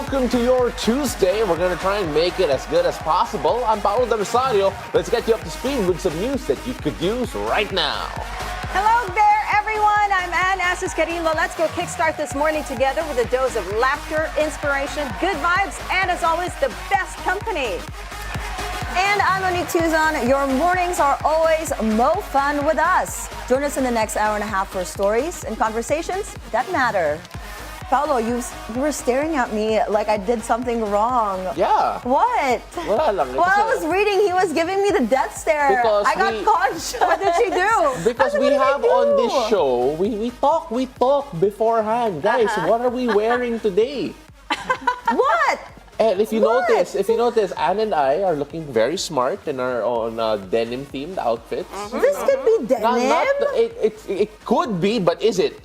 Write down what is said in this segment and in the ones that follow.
welcome to your Tuesday. We're going to try and make it as good as possible. I'm Paolo del Rosario. Let's get you up to speed with some news that you could use right now. Hello there, everyone. I'm Anne Asis-Carilo. Let's go kickstart this morning together with a dose of laughter, inspiration, good vibes, and as always, the best company. And I'm Monique Tuzon. Your mornings are always mo fun with us. Join us in the next hour and a half for stories and conversations that matter. Paolo, you were staring at me like I did something wrong. Yeah. What? Wala lang. While I was reading, he was giving me the death stare. Because I got conscious. What did she do? Because we have on this show, we talk beforehand. Guys, what are we wearing today? What? And if you notice, Anne and I are looking very smart in our own denim-themed outfits. This could be denim? It could be, but is it?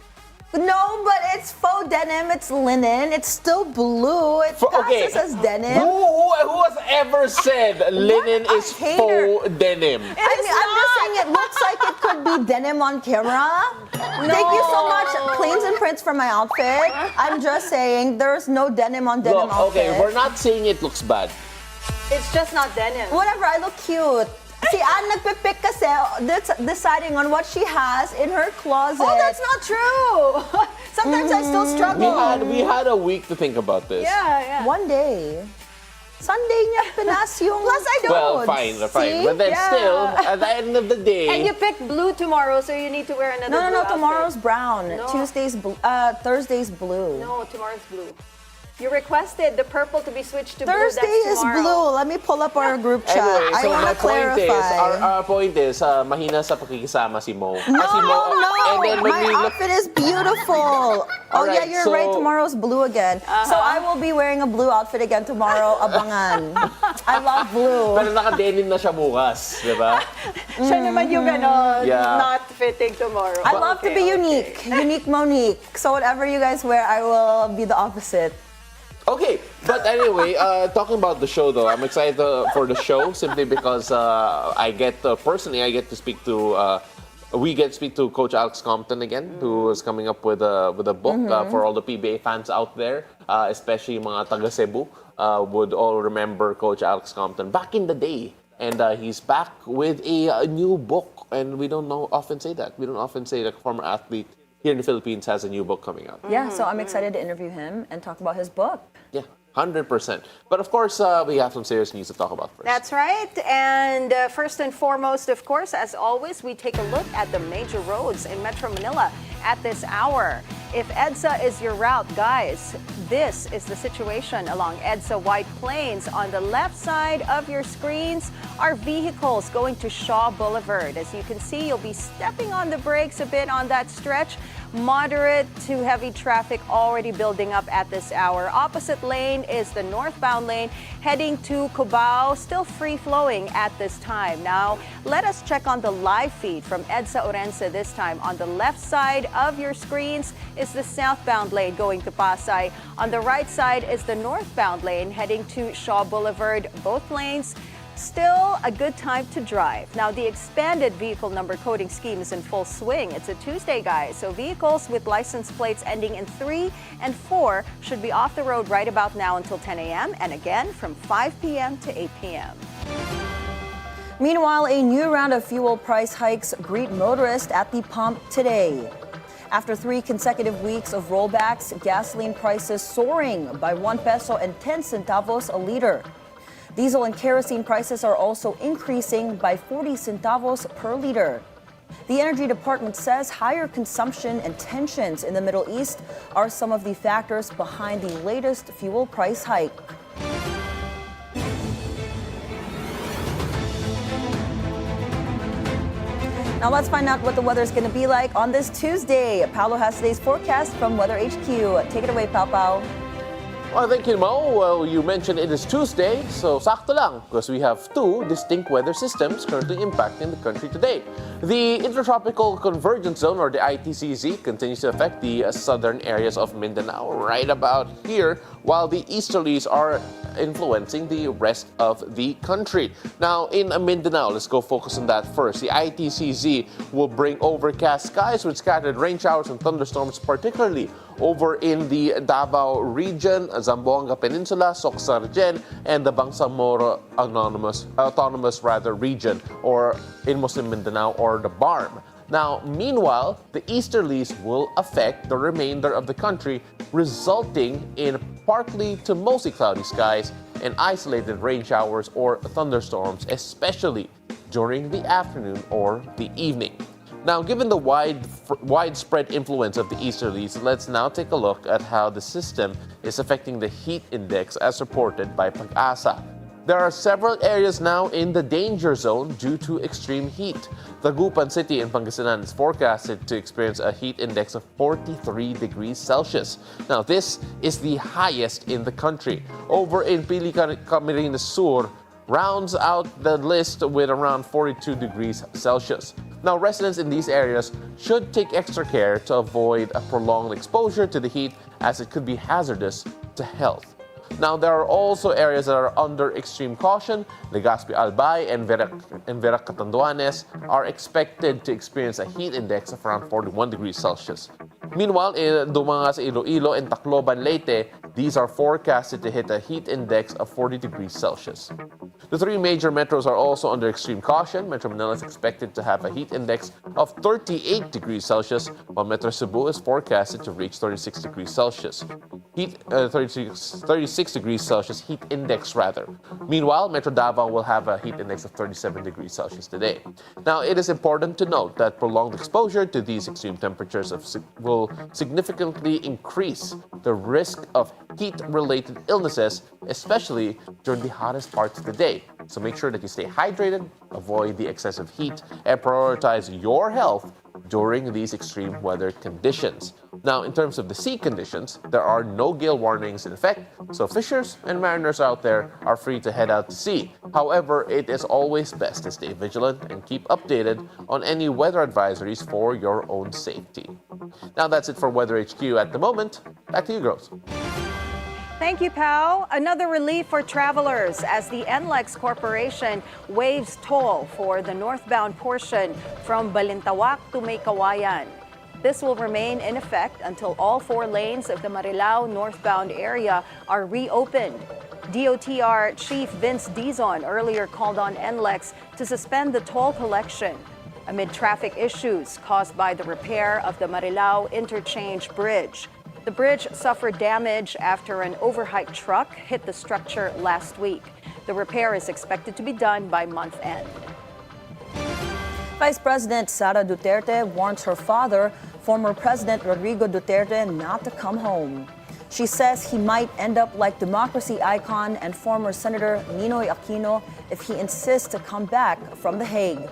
No, but it's faux denim. It's linen. It's still blue. It passes as denim. Who has ever said linen is faux denim? I'm just saying it looks like it could be denim on camera. No. Thank you so much, Cleans and Prints, for my outfit. I'm just saying there's no denim on denim outfit. Okay, we're not saying it looks bad. It's just not denim. Whatever, I look cute. Si Anne nagpipick kasi, deciding on what she has in her closet. Oh, that's not true. Sometimes I still struggle. We had a week to think about this. Yeah. One day. Sunday niya pinas yung... Plus, I don't. Well, fine. See? But then still, at the end of the day... And you picked blue tomorrow, so you need to wear another blue outfit. Tomorrow's brown. No. Thursday's blue. No, tomorrow's blue. You requested the purple to be switched to Thursday blue. That's is tomorrow. blue. Let me pull up our group chat. Anyway, I so want my to clarify. Our point is, mahina sa pakikisama si Mo. No. And then when My we look... outfit is beautiful. Yeah, you're right. Tomorrow's blue again. So I will be wearing a blue outfit again tomorrow. Abangan. I love blue. Pero naka-denim na siya bukas, di ba? Siya naman yung not fitting tomorrow. I love to be unique. Unique Monique. So whatever you guys wear, I will be the opposite. Okay, but anyway, talking about the show though, I'm excited for the show simply because I get to speak to we get to speak to Coach Alex Compton again, who is coming up with a book for all the PBA fans out there, especially mga taga Cebu, would all remember Coach Alex Compton back in the day, and he's back with a new book, and we don't often say that a former athlete here in the Philippines has a new book coming out. Yeah, so I'm excited to interview him and talk about his book. Yeah, 100%. But of course, we have some serious news to talk about first. That's right. And first and foremost, of course, as always, we take a look at the major roads in Metro Manila at this hour. If EDSA is your route, guys, this is the situation along EDSA White Plains. On the left side of your screens are vehicles going to Shaw Boulevard. As you can see, you'll be stepping on the brakes a bit on that stretch. Moderate to heavy traffic already building up at this hour. Opposite lane is the northbound lane heading to Cubao, still free-flowing at this time. Now, let us check on the live feed from EDSA Orense this time. On the left side of your screens is the southbound lane going to Pasay. On the right side is the northbound lane heading to Shaw Boulevard. Both lanes still a good time to drive. Now, the expanded vehicle number coding scheme is in full swing. It's a Tuesday, guys, so vehicles with license plates ending in 3 and 4 should be off the road right about now until 10 a.m. and again from 5 p.m. to 8 p.m. Meanwhile, a new round of fuel price hikes greet motorists at the pump today. After 3 consecutive weeks of rollbacks, gasoline prices soaring by 1 peso and 10 centavos a liter. Diesel and kerosene prices are also increasing by 40 centavos per liter. The Energy Department says higher consumption and tensions in the Middle East are some of the factors behind the latest fuel price hike. Now let's find out what the weather is going to be like on this Tuesday. Paolo has today's forecast from Weather HQ. Take it away, Pao Pao. Well, thank you, Mo. Well, you mentioned it is Tuesday, so sakto lang because we have 2 distinct weather systems currently impacting the country today. The Intertropical Convergence Zone, or the ITCZ, continues to affect the southern areas of Mindanao. Right about here, while the easterlies are influencing the rest of the country. Now, in Mindanao, let's go focus on that first. The ITCZ will bring overcast skies with scattered rain showers and thunderstorms, particularly over in the Davao region, Zamboanga Peninsula, Soc-Sargen, and the Bangsamoro autonomous region, or in Muslim Mindanao, or the BARM. Now, meanwhile, the easterlies will affect the remainder of the country, resulting in partly to mostly cloudy skies and isolated rain showers or thunderstorms, especially during the afternoon or the evening. Now, given the widespread influence of the easterlies, let's now take a look at how the system is affecting the heat index as reported by Pag-asa. There are several areas now in the danger zone due to extreme heat. Tagupan City in Pangasinan is forecasted to experience a heat index of 43 degrees Celsius. Now, this is the highest in the country. Over in Pili Camarines Sur, rounds out the list with around 42 degrees Celsius. Now, residents in these areas should take extra care to avoid a prolonged exposure to the heat, as it could be hazardous to health. Now, there are also areas that are under extreme caution. Legazpi Albay and Verac Catanduanes are expected to experience a heat index of around 41 degrees Celsius. Meanwhile, in Dumangas, Iloilo, and Tacloban, Leyte, these are forecasted to hit a heat index of 40 degrees Celsius. The three major metros are also under extreme caution. Metro Manila is expected to have a heat index of 38 degrees Celsius, while Metro Cebu is forecasted to reach 36 degrees Celsius. 36 degrees Celsius heat index rather. Meanwhile, Metro Davao will have a heat index of 37 degrees Celsius today. Now, it is important to note that prolonged exposure to these extreme temperatures will significantly increase the risk of heat-related illnesses, especially during the hottest parts of the day. So make sure that you stay hydrated, avoid the excessive heat, and prioritize your health during these extreme weather conditions. Now, in terms of the sea conditions, there are no gale warnings in effect, so fishers and mariners out there are free to head out to sea. However, it is always best to stay vigilant and keep updated on any weather advisories for your own safety. Now, that's it for Weather HQ at the moment. Back to you, girls. Thank you, Pao. Another relief for travelers as the NLEX Corporation waives toll for the northbound portion from Balintawak to Maykawayan. This will remain in effect until all 4 lanes of the Marilao northbound area are reopened. DOTR Chief Vince Dizon earlier called on NLEX to suspend the toll collection amid traffic issues caused by the repair of the Marilao Interchange Bridge. The bridge suffered damage after an overhyped truck hit the structure last week. The repair is expected to be done by month end. Vice President Sara Duterte warns her father, former President Rodrigo Duterte, not to come home. She says he might end up like democracy icon and former Senator Ninoy Aquino if he insists to come back from The Hague.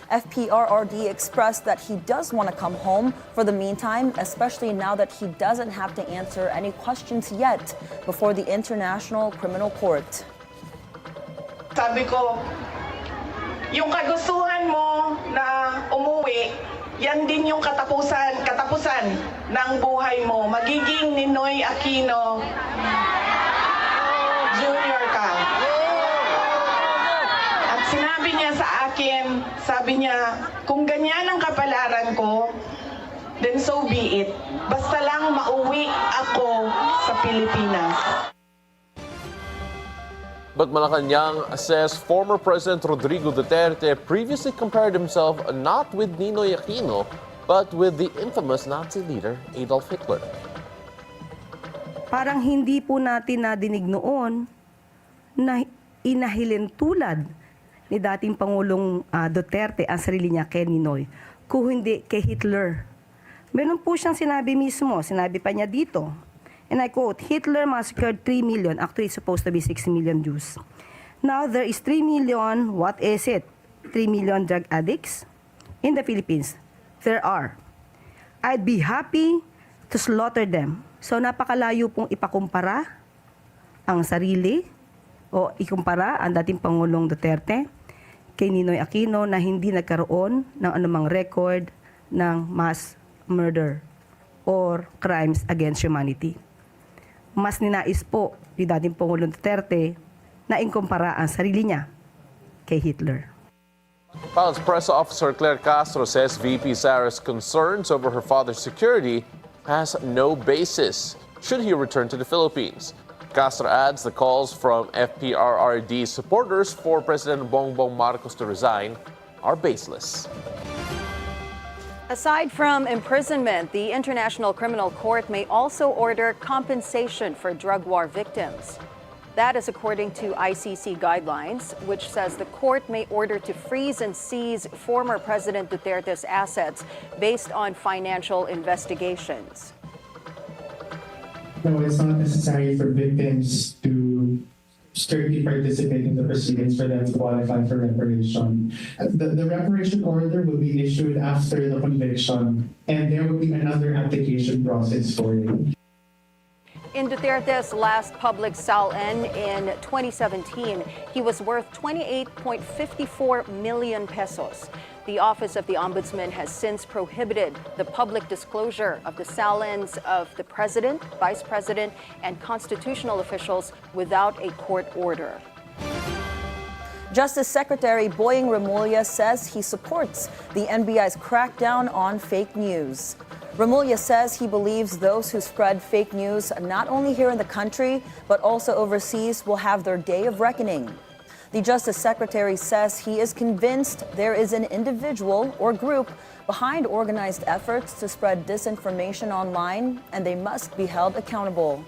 FPRRD expressed that he does want to come home for the meantime, especially now that he doesn't have to answer any questions yet before the International Criminal Court. Sabi ko, yung kagustuhan mo na umuwi, yan din yung katapusan ng buhay mo. Magiging Ninoy Aquino Junior ka. At sinabi niya sa akin, sabi niya, kung ganyan ang kapalaran ko, then so be it. Basta lang mauwi ako sa Pilipinas. But Malacanang says former President Rodrigo Duterte previously compared himself not with Ninoy Aquino, but with the infamous Nazi leader Adolf Hitler. Parang hindi po natin nadinig noon na inahilin tulad ni dating Pangulong Duterte ang sarili niya kay Ninoy, kung hindi kay Hitler. Meron po siyang sinabi mismo, sinabi pa niya dito, and I quote, Hitler massacred 3 million, actually it's supposed to be 6 million Jews. Now there is 3 million, what is it? 3 million drug addicts in the Philippines. There are. I'd be happy to slaughter them. So napakalayo pong ipakumpara ang sarili o ikumpara ang dating Pangulong Duterte kay Ninoy Aquino na hindi nagkaroon ng anumang record ng mass murder or crimes against humanity. mas ninais po ni dating Pangulong Duterte na inkumpara ang sarili niya kay Hitler. Palace Press Officer Claire Castro says VP Sara's concerns over her father's security has no basis should he return to the Philippines. Castro adds the calls from FPRRD supporters for President Bongbong Marcos to resign are baseless. Aside from imprisonment, the International Criminal Court may also order compensation for drug war victims. That is according to ICC guidelines, which says the court may order to freeze and seize former President Duterte's assets based on financial investigations. No, it's not necessary for victims to strictly participate in the proceedings for them to qualify for reparation. The reparation order will be issued after the conviction, and there will be another application process for it. In Duterte's last public SALN in 2017, he was worth 28.54 million pesos. The Office of the Ombudsman has since prohibited the public disclosure of the SALNs of the President, Vice President, and constitutional officials without a court order. Justice Secretary Boying Remulla says he supports the NBI's crackdown on fake news. Remulla says he believes those who spread fake news not only here in the country, but also overseas will have their day of reckoning. The Justice Secretary says he is convinced there is an individual or group behind organized efforts to spread disinformation online, and they must be held accountable.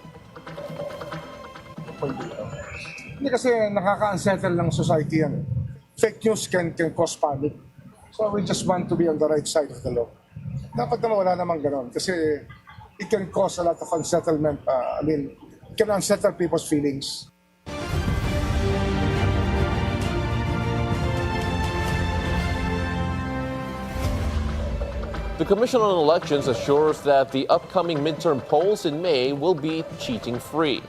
Hindi kasi nakaka-unsettle ng society yan. Fake news can cause panic. So we just want to be on the right side of the law. Dapat naman wala namang ganon kasi it can cause a lot of unsettlement. It can unsettle people's feelings. The Commission on Elections assures that the upcoming midterm polls in May will be cheating-free.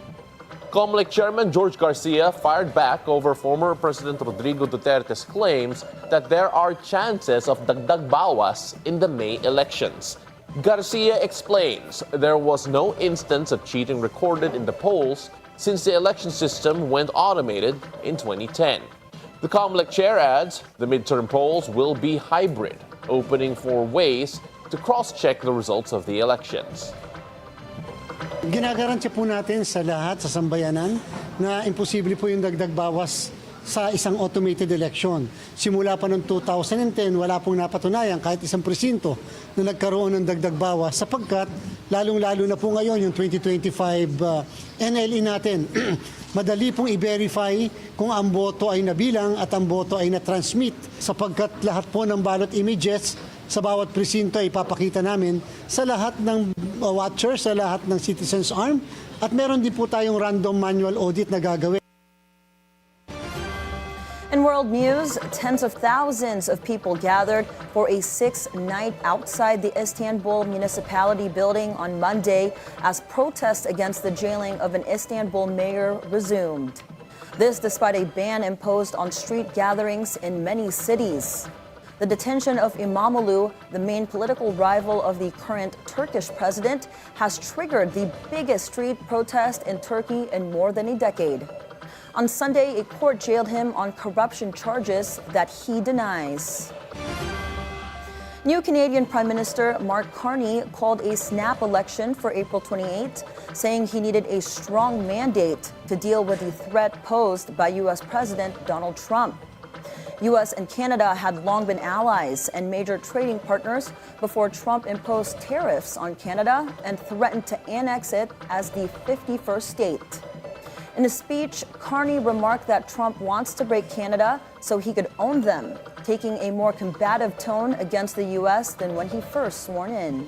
COMELEC Chairman George Garcia fired back over former President Rodrigo Duterte's claims that there are chances of dagdag bawas in the May elections. Garcia explains there was no instance of cheating recorded in the polls since the election system went automated in 2010. The COMELEC chair adds the midterm polls will be hybrid, opening for ways to cross-check the results of the elections. Ginagarantiya po natin sa lahat, sa sambayanan, na imposible po yung dagdag bawas sa isang automated election. Simula pa noong 2010, wala pong napatunayan kahit isang presinto na nagkaroon ng dagdag bawas sapagkat lalong-lalo na po ngayon yung 2025 NLE natin. Madali pong i-verify kung ang boto ay nabilang at ang boto ay na-transmit sapagkat lahat po ng ballot images sa bawat presinto ay ipapakita namin sa lahat ng watchers, sa lahat ng citizens' arm at meron din po tayong random manual audit na gagawin. In world news, tens of thousands of people gathered for a 6-night outside the Istanbul municipality building on Monday as protests against the jailing of an Istanbul mayor resumed. This despite a ban imposed on street gatherings in many cities. The detention of Imamoglu, the main political rival of the current Turkish president, has triggered the biggest street protest in Turkey in more than a decade. On Sunday, a court jailed him on corruption charges that he denies. New Canadian Prime Minister Mark Carney called a snap election for April 28, saying he needed a strong mandate to deal with the threat posed by U.S. President Donald Trump. U.S. and Canada had long been allies and major trading partners before Trump imposed tariffs on Canada and threatened to annex it as the 51st state. In a speech, Carney remarked that Trump wants to break Canada so he could own them, taking a more combative tone against the U.S. than when he first sworn in.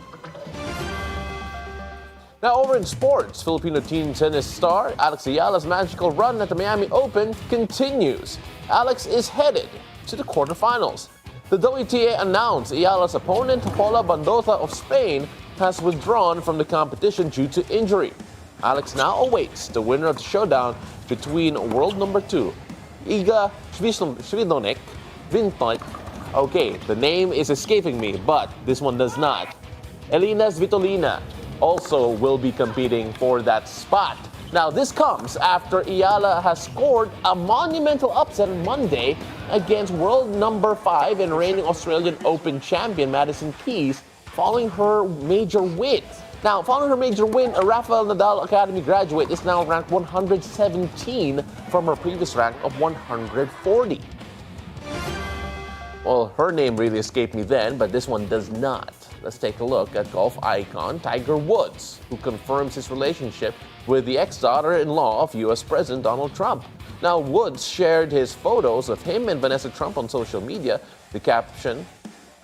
Now over in sports, Filipino teen tennis star Alex Ayala's magical run at the Miami Open continues. Alex is headed to the quarterfinals. The WTA announced Ayala's opponent, Paula Bandota of Spain, has withdrawn from the competition due to injury. Alex now awaits the winner of the showdown between world number 2, Iga Swiatek. Okay, the name is escaping me, but this one does not. Elina Svitolina also will be competing for that spot. Now, this comes after Ayala has scored a monumental upset on Monday against world number 5 and reigning Australian Open champion Madison Keys following her major win. Now, following her major win, a Rafael Nadal Academy graduate is now ranked 117 from her previous rank of 140. Well, her name really escaped me then, but this one does not. Let's take a look at golf icon Tiger Woods, who confirms his relationship with the ex-daughter-in-law of U.S. President Donald Trump. Now, Woods shared his photos of him and Vanessa Trump on social media. The caption,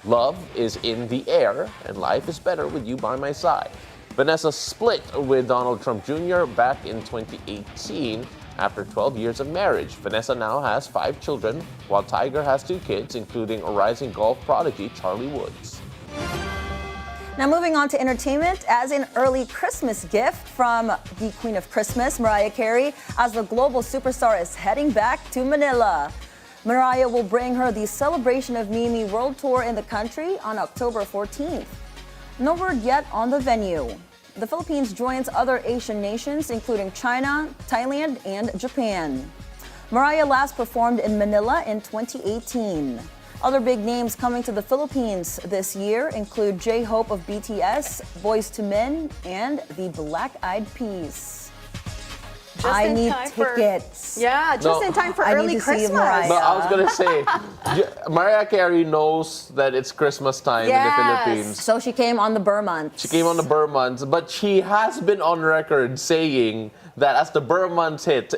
"Love is in the air and life is better with you by my side." Vanessa split with Donald Trump Jr. back in 2018 after 12 years of marriage. Vanessa now has 5 children, while Tiger has 2 kids, including a rising golf prodigy, Charlie Woods. Now moving on to entertainment, as an early Christmas gift from the Queen of Christmas, Mariah Carey, as the global superstar is heading back to Manila. Mariah will bring her the Celebration of Mimi World Tour in the country on October 14th. No word yet on the venue. The Philippines joins other Asian nations, including China, Thailand, and Japan. Mariah last performed in Manila in 2018. Other big names coming to the Philippines this year include J-Hope of BTS, Boyz II Men, and the Black Eyed Peas. I need tickets. In time for I early need to see Christmas. Mariah. No, I was gonna say, Mariah Carey knows that it's Christmas time in the Yes. Philippines. So she came on the Burr months. She came on the Burr months, but she has been on record saying that as the Burr months hit,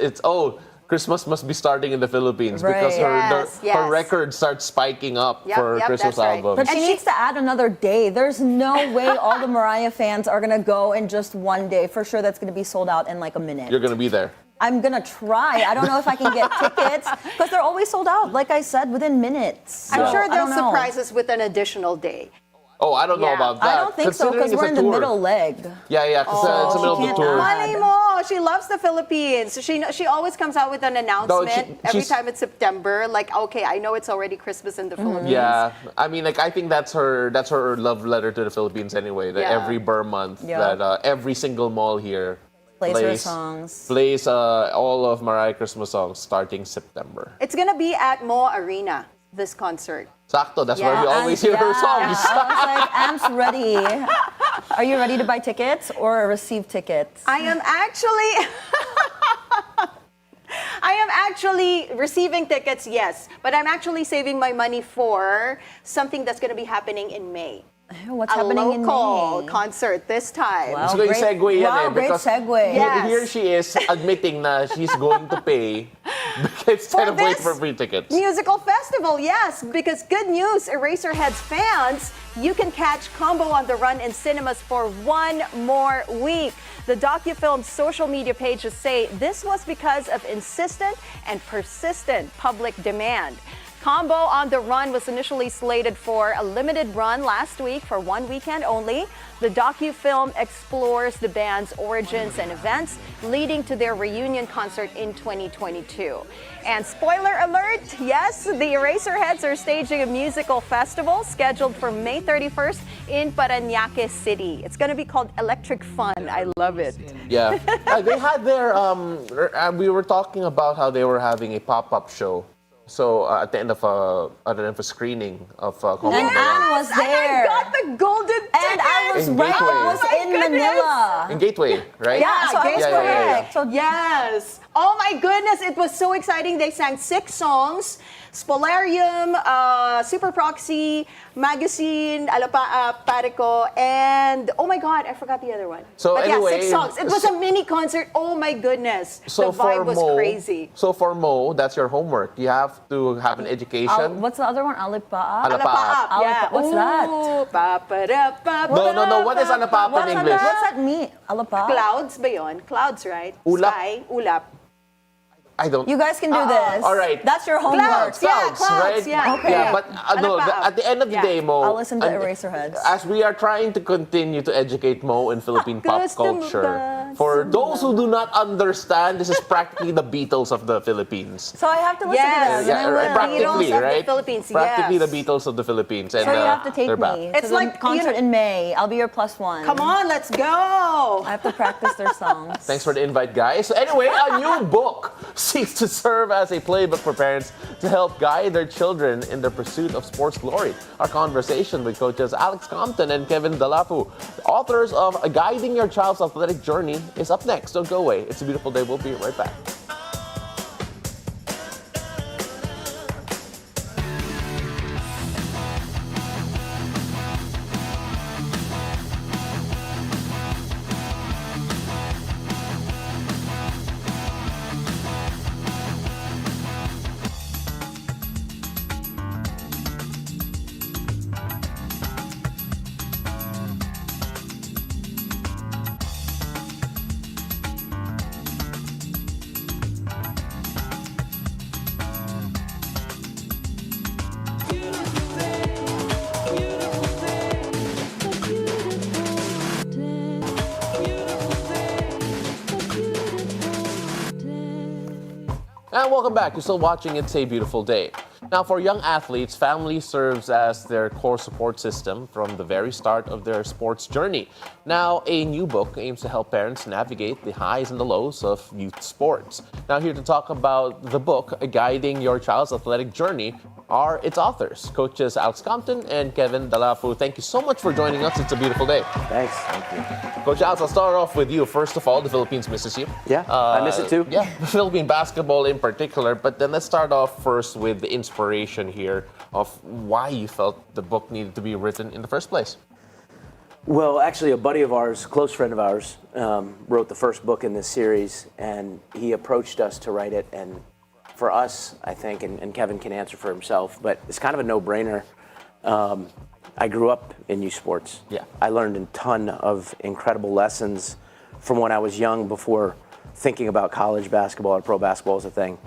Christmas must be starting in the Philippines because her record starts spiking up for Christmas that's right. albums. But she needs to add another day. There's no way all the Mariah fans are going to go in just one day. For sure, that's going to be sold out in like a minute. You're gonna be there. I'm going to try. I don't know if I can get tickets because they're always sold out, like I said, within minutes. I'm So, sure I they'll don't know. surprise us with an additional day. Oh, I don't know Yeah. about that. I don't think so because considering we're it's in a the tour. middle leg. Yeah, because it's the middle of the can't tour. add. Malay mo, she loves the Philippines. She always comes out with an announcement every she's- time it's September. Like, okay, I know it's already Christmas in the Philippines. Yeah, I mean, like I think that's her love letter to the Philippines anyway. That Yeah. every Burr month, Yeah. that every single mall here Plays her songs. plays all of Mariah Christmas songs starting September. It's gonna be at Mo Arena, this concert. Sakto, that's where we Yeah, always hear her Yeah. songs. I was like, Am's ready. Are you ready to buy tickets or receive tickets? I am actually receiving tickets, yes, but I'm actually saving my money for something that's gonna be happening in May. What's A happening in local May? concert this time. Wow, So yung great- segue yan wow, great because segue. Yeah. here she is admitting na she's going to pay instead of wait this for free tickets. Musical festival, yes, because good news, Eraserheads fans, you can catch Combo on the Run in cinemas for 1 more week. The docufilm's social media pages say this was because of insistent and persistent public demand. Combo on the Run was initially slated for a limited run last week for 1 weekend only. The docu-film explores the band's origins and events leading to their reunion concert in 2022. And spoiler alert, yes, the Eraserheads are staging a musical festival scheduled for May 31st in Parañaque City. It's going to be called Electric Fun. I love it. Yeah, they had their we were talking about how they were having a pop-up show. So at the end of a screening of And Anne was there. And I got the golden ticket. And I was In right. Gateway. I was Oh my in goodness. Manila. in Gateway, right? Yeah, so I was correct. So Yes. Oh my goodness, it was so exciting. They sang 6 songs. Spolarium, Super Proxy, Magazine, Alapa, Parico, and oh my God, I forgot the other one. So but anyway, 6 songs. It was a mini concert. Oh my goodness. So the vibe was Mo, crazy. So for Mo, that's your homework. You have to have an education. what's the other one? Alipaa? Alapa. Yeah. What's that? that? No. What is Alapa What's in English? that mean? Alipaa? Clouds ba yun? Clouds, right? Ulap. Sky, ulap. I don't. You guys can do this. all right. That's your homework. Clouds, yeah, clouds, right? yeah. Okay. Yeah, but no, Alapa. at the end of the day, Mo, I'll listen to and Eraserheads. as we are trying to continue to educate Mo in Philippine pop Gusto mo culture, ba? For those who do not understand, this is practically the Beatles of the Philippines. So I have to listen Yes. to them. Yeah, and I will. practically, Beatles of the right? Philippines, Practically yes. the Beatles of the Philippines. And, So you have to take they're back. me It's to like, the concert in May. I'll be your +1. Come on, let's go. I have to practice their songs. Thanks for the invite, guys. So anyway, a new book seeks to serve as a playbook for parents to help guide their children in the pursuit of sports glory. Our conversation with coaches Alex Compton and Kevin Dalafu, authors of Guiding Your Child's Athletic Journey, is up next. Don't go away. It's a beautiful day. We'll be right back. And welcome back. You're still watching It's a Beautiful Day. Now, for young athletes, family serves as their core support system from the very start of their sports journey. Now, a new book aims to help parents navigate the highs and the lows of youth sports. Now, here to talk about the book, Guiding Your Child's Athletic Journey, are its authors, coaches Alex Compton and Kevin Dalafu. Thank you so much for joining us. It's a beautiful day. Thanks. Thank you. Coach Alex, I'll start off with you. First of all, the Philippines misses you. Yeah, I miss it too. Yeah, Philippine basketball in particular. But then let's start off first with the inspiration here of why you felt the book needed to be written in the first place. Well, actually, a buddy of ours, close friend of ours, wrote the first book in this series, and he approached us to write it. And for us, I think, and Kevin can answer for himself, but it's kind of a no-brainer. I grew up in youth sports. Yeah. I learned a ton of incredible lessons from when I was young before thinking about college basketball or pro basketball as a thing.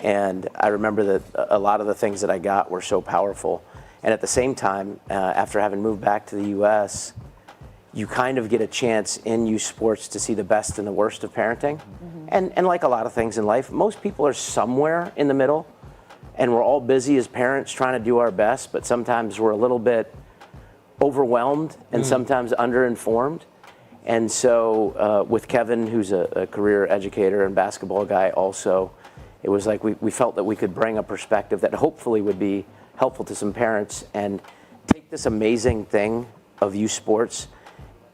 And I remember that a lot of the things that I got were so powerful. And at the same time, after having moved back to the U.S., you kind of get a chance in youth sports to see the best and the worst of parenting. And like a lot of things in life, most people are somewhere in the middle. And we're all busy as parents trying to do our best, but sometimes we're a little bit overwhelmed and sometimes underinformed. And so with Kevin, who's a career educator and basketball guy also, it was like we felt that we could bring a perspective that hopefully would be helpful to some parents and take this amazing thing of youth sports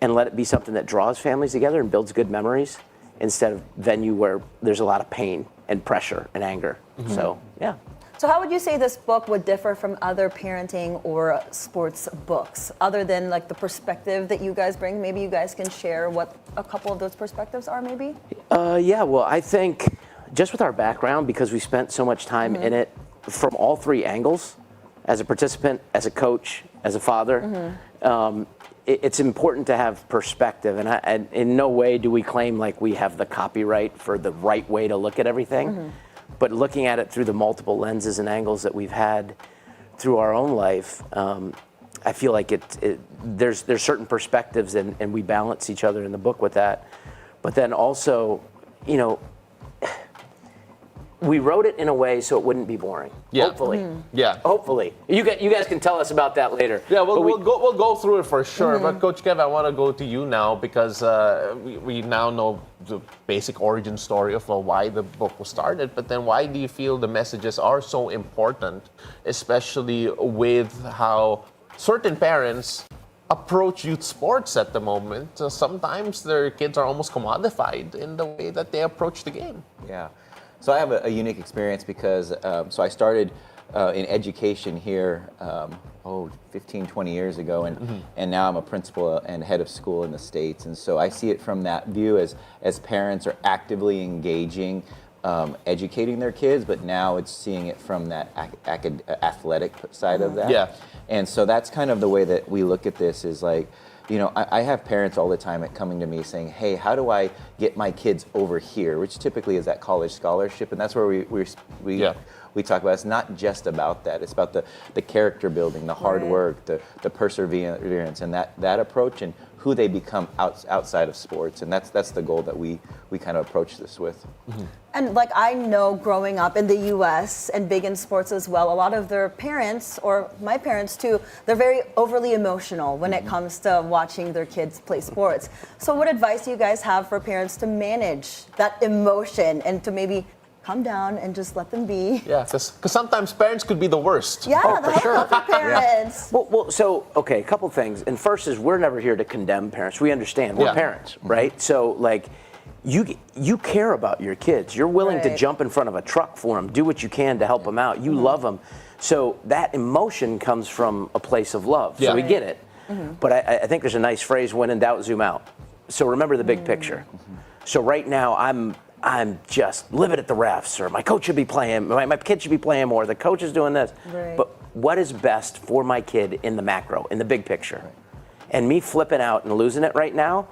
and let it be something that draws families together and builds good memories instead of venue where there's a lot of pain and pressure and anger. So, yeah. So how would you say this book would differ from other parenting or sports books, other than like the perspective that you guys bring? Maybe you guys can share what a couple of those perspectives are, maybe? Yeah, well, I think just with our background, because we spent so much time in it from all three angles, as a participant, as a coach, as a father, it's important to have perspective. And in no way do we claim like we have the copyright for the right way to look at everything. But looking at it through the multiple lenses and angles that we've had through our own life, I feel like there's certain perspectives and we balance each other in the book with that. But then also, you know, we wrote it in a way so it wouldn't be boring. Yeah. Hopefully. Yeah. Hopefully. You guys can tell us about that later. Yeah, we'll But we'll go through it for sure. But Coach Kev, I want to go to you now because we now know the basic origin story of why the book was started. But then why do you feel the messages are so important, especially with how certain parents approach youth sports at the moment? Sometimes their kids are almost commodified in the way that they approach the game. Yeah. So I have a unique experience because so I started in education here 15, 20 years ago, and now I'm a principal and head of school in the States. And so I see it from that view as parents are actively engaging, educating their kids, but now it's seeing it from that athletic side of that. Yeah. And so that's kind of the way that we look at this is like, you know, I have parents all the time coming to me saying, hey, how do I get my kids over here? Which typically is that college scholarship. And that's where we talk about. It's not just about that. It's about the character building, the hard work, the perseverance, and that approach, and who they become outside of sports. And that's the goal that we kind of approach this with. And like I know growing up in the US and big in sports as well, a lot of their parents, or my parents too, they're very overly emotional when it comes to watching their kids play sports. So what advice do you guys have for parents to manage that emotion and to maybe calm down and just let them be? Yeah, because sometimes parents could be the worst. Yeah, the helicopter parents. Well, so, okay, a couple things. And first is we're never here to condemn parents. We understand. We're parents, right? So, like, you care about your kids. You're willing to jump in front of a truck for them, do what you can to help them out. You love them. So that emotion comes from a place of love. So we get it. But I think there's a nice phrase, when in doubt, zoom out. So remember the big picture. So right now, I'm just livid at the refs, or my coach should be playing, my kid should be playing more, the coach is doing this. But what is best for my kid in the macro, in the big picture? And me flipping out and losing it right now,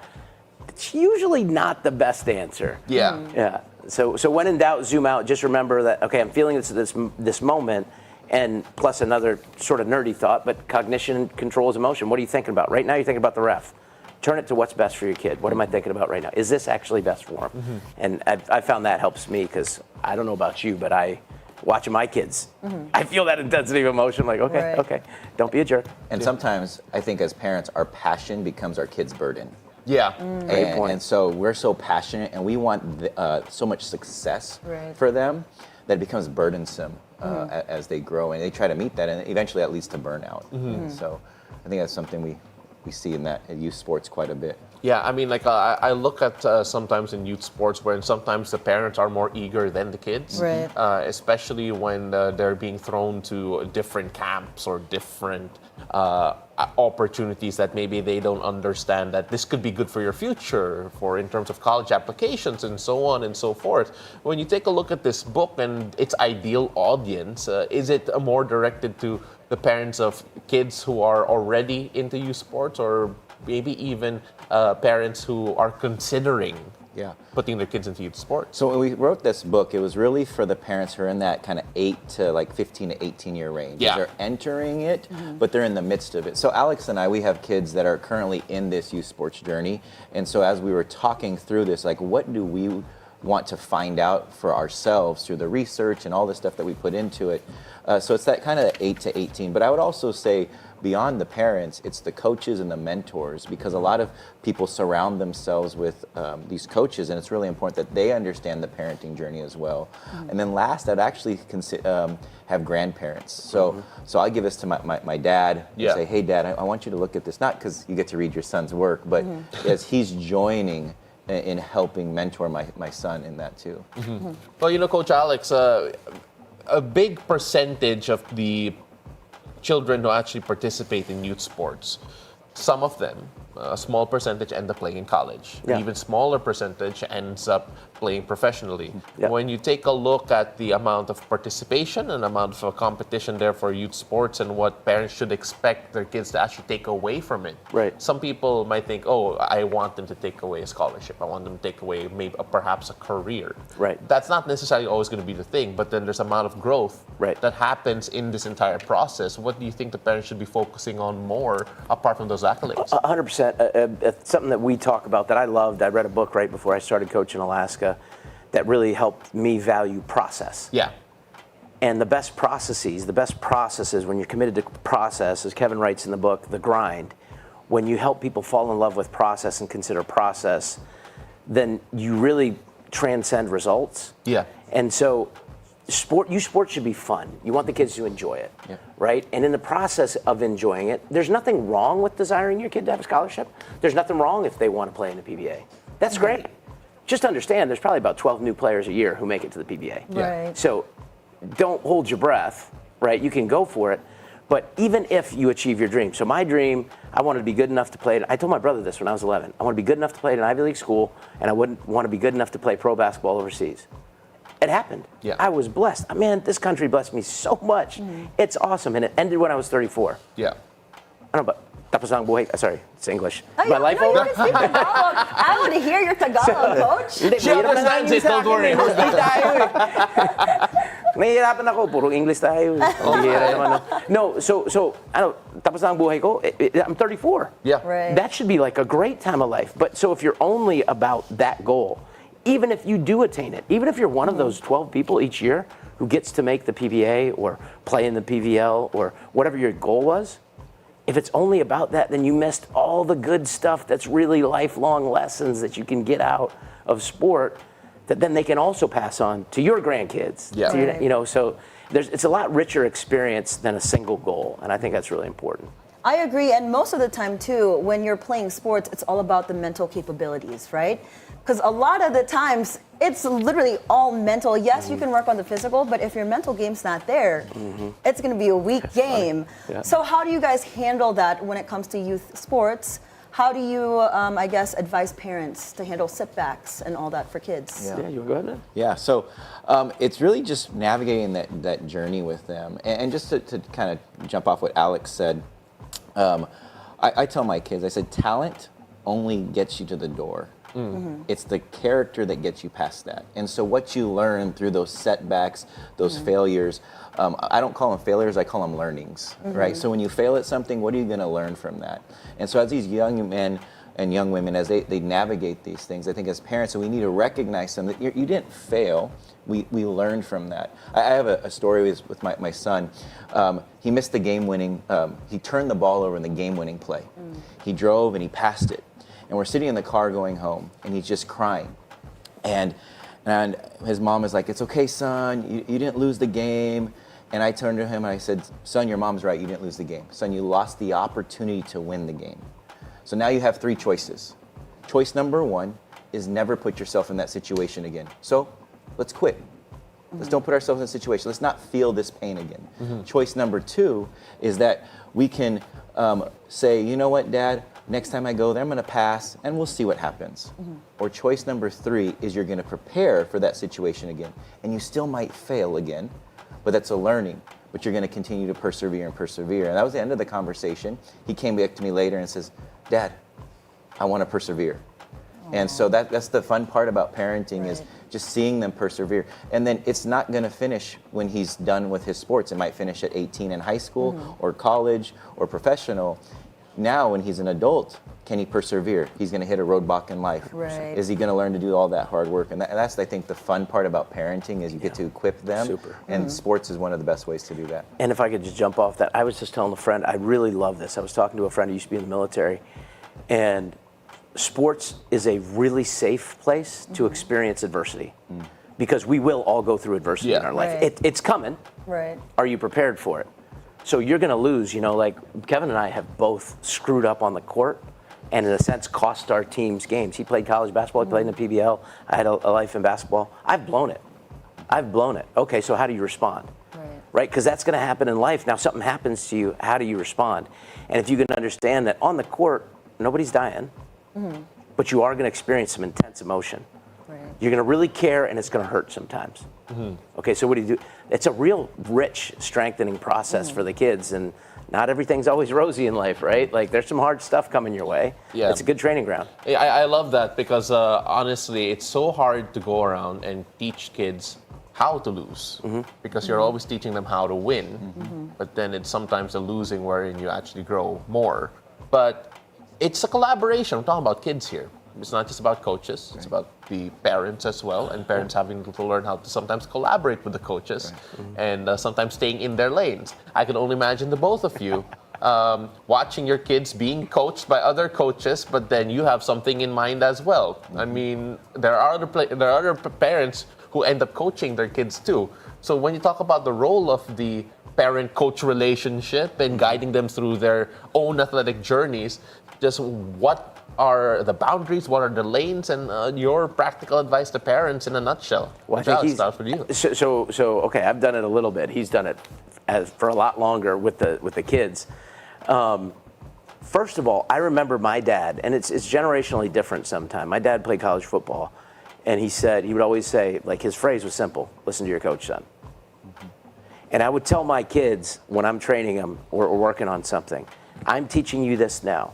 it's usually not the best answer. Yeah. So when in doubt, zoom out. Just remember that, okay, I'm feeling this moment, and plus another sort of nerdy thought, but cognition controls emotion. What are you thinking about? Right now you're thinking about the ref. Turn it to what's best for your kid. What am I thinking about right now? Is this actually best for him? And I found that helps me, because I don't know about you, but watching my kids, I feel that intensity of emotion, like, okay, don't be a jerk. And sometimes I think as parents, our passion becomes our kids' burden. Yeah. Great point. And so we're so passionate, and we want so much success for them that it becomes burdensome as they grow, and they try to meet that, and eventually that leads to burnout. So I think that's something we see in youth sports quite a bit. Yeah, I mean, like I look at sometimes in youth sports where sometimes the parents are more eager than the kids, especially when they're being thrown to different camps or different opportunities that maybe they don't understand that this could be good for your future, for in terms of college applications and so on and so forth. When you take a look at this book and its ideal audience, is it more directed to the parents of kids who are already into youth sports, or maybe even parents who are considering putting their kids into youth sports? So when we wrote this book, it was really for the parents who are in that kind of 8 to like 15 to 18 year range. They're entering it, but they're in the midst of it. So Alex and I, we have kids that are currently in this youth sports journey. And so as we were talking through this, like, what do we want to find out for ourselves through the research and all the stuff that we put into it? So it's that kind of 8 to 18. But I would also say, beyond the parents, it's the coaches and the mentors, because a lot of people surround themselves with these coaches, and it's really important that they understand the parenting journey as well. And then last, I'd actually have grandparents. So I give this to my dad and say, hey, Dad, I want you to look at this, not because you get to read your son's work, but as he's joining in helping mentor my son in that too. Well, you know, Coach Alex, a big percentage of the children who actually participate in youth sports, some of them, a small percentage, end up playing in college. An even smaller percentage ends up playing professionally. When you take a look at the amount of participation and amount of competition there for youth sports and what parents should expect their kids to actually take away from it, some people might think, oh, I want them to take away a scholarship. I want them to take away maybe perhaps a career. That's not necessarily always going to be the thing, but then there's an amount of growth that happens in this entire process. What do you think the parents should be focusing on more apart from those accolades? 100%. Something that we talk about that I loved. I read a book right before I started coaching Alaska that really helped me value process. And the best processes, when you're committed to process, as Kevin writes in the book, the grind, when you help people fall in love with process and consider process, then you really transcend results. And so sports should be fun. You want the kids to enjoy it, right? And in the process of enjoying it, there's nothing wrong with desiring your kid to have a scholarship. There's nothing wrong if they want to play in the PBA. That's great. Just understand there's probably about 12 new players a year who make it to the PBA. So don't hold your breath, right? You can go for it. But even if you achieve your dream, so my dream, I wanted to be good enough to play, I told my brother this when I was 11, I want to be good enough to play at an Ivy League school, and I wouldn't want to be good enough to play pro basketball overseas. It happened. I was blessed. Man, this country blessed me so much. It's awesome. And it ended when I was 34. I don't know, but tapos ang buhay. Sorry, it's English. My life over? I want to hear your Tagalog, Coach. She understands it, don't worry. Nahihirapan ako, puro English tayo. Bihira yung ano. No, so tapos na ang buhay ko. I'm 34. Yeah. Right. That should be like a great time of life. But so if you're only about that goal, even if you do attain it, even if you're one of those 12 people each year who gets to make the PBA or play in the PVL or whatever your goal was, if it's only about that, then you missed all the good stuff that's really lifelong lessons that you can get out of sport that then they can also pass on to your grandkids. Yeah. To your- Right. you know, so it's a lot richer experience than a single goal, and I think that's really important. I agree, and most of the time too, when you're playing sports, it's all about the mental capabilities, right? Because a lot of the times, it's literally all mental. Yes, you can work on the physical, but if your mental game's not there, it's going to be a weak game. Yeah. So how do you guys handle that when it comes to youth sports? How do you, I guess, advise parents to handle setbacks and all that for kids? Yeah, you want to go ahead, man? Yeah, so it's really just navigating that journey with them. And just to kind of jump off what Alex said, I tell my kids, I said, talent only gets you to the door. It's the character that gets you past that. And so what you learn through those setbacks, those failures, I don't call them failures, I call them learnings, right? So when you fail at something, what are you going to learn from that? And so as these young men and young women, as they navigate these things, I think as parents, we need to recognize them that you didn't fail. We learned from that. I have a story with my son. He missed the game-winning, he turned the ball over in the game-winning play. He drove and he passed it. And we're sitting in the car going home, and he's just crying. And his mom is like, "It's okay, son, you didn't lose the game." And I turned to him and I said, "Son, your mom's right, you didn't lose the game. Son, you lost the opportunity to win the game. So now you have 3 choices. Choice number 1 is never put yourself in that situation again. So let's quit. Let's don't put ourselves in a situation. Let's not feel this pain again. Choice number 2 is that we can say, you know what, Dad, next time I go there, I'm going to pass, and we'll see what happens. Or choice number 3 is you're going to prepare for that situation again. And you still might fail again, but that's a learning. But you're going to continue to persevere and persevere." And that was the end of the conversation. He came back to me later and says, "Dad, I want to persevere." And so that's the fun part about parenting is just seeing them persevere. And then it's not going to finish when he's done with his sports. It might finish at 18 in high school or college or professional. Now, when he's an adult, can he persevere? He's going to hit a roadblock in life. Right. Is he going to learn to do all that hard work? And that's, I think, the fun part about parenting is you get to equip them. Super. And sports is one of the best ways to do that. And if I could just jump off that, I was just telling a friend, I really love this. I was talking to a friend who used to be in the military, and sports is a really safe place to experience adversity because we will all go through adversity in our life. Right. It's coming. Right. Are you prepared for it? So you're going to lose, like Kevin and I have both screwed up on the court and in a sense cost our teams games. He played college basketball, he played in the PBL. I had a life in basketball. I've blown it. Okay, so how do you respond? Right? Because that's going to happen in life. Now something happens to you, how do you respond? And if you can understand that on the court, nobody's dying, but you are going to experience some intense emotion. You're going to really care, and it's going to hurt sometimes. Okay, so what do you do? It's a real rich, strengthening process for the kids, and not everything's always rosy in life, right? Like, there's some hard stuff coming your way. Yeah. It's a good training ground. I love that because honestly, it's so hard to go around and teach kids how to lose because you're always teaching them how to win, but then it's sometimes a losing wherein you actually grow more. But it's a collaboration. I'm talking about kids here. It's not just about coaches, it's about the parents as well, and parents having to learn how to sometimes collaborate with the coaches and sometimes staying in their lanes. I can only imagine the both of you watching your kids being coached by other coaches, but then you have something in mind as well. I mean, there are other parents who end up coaching their kids too. So when you talk about the role of the parent-coach relationship and guiding them through their own athletic journees, just what are the boundaries, what are the lanes, and your practical advice to parents in a nutshell? Well, I think starts with you. So okay, I've done it a little bit. He's done it for a lot longer with the kids. First of all, I remember my dad, and it's generationally different sometimes. My dad played college football, and he would always say, like, his phrase was simple: "Listen to your coach, son." And I would tell my kids when I'm training them or working on something, I'm teaching you this now.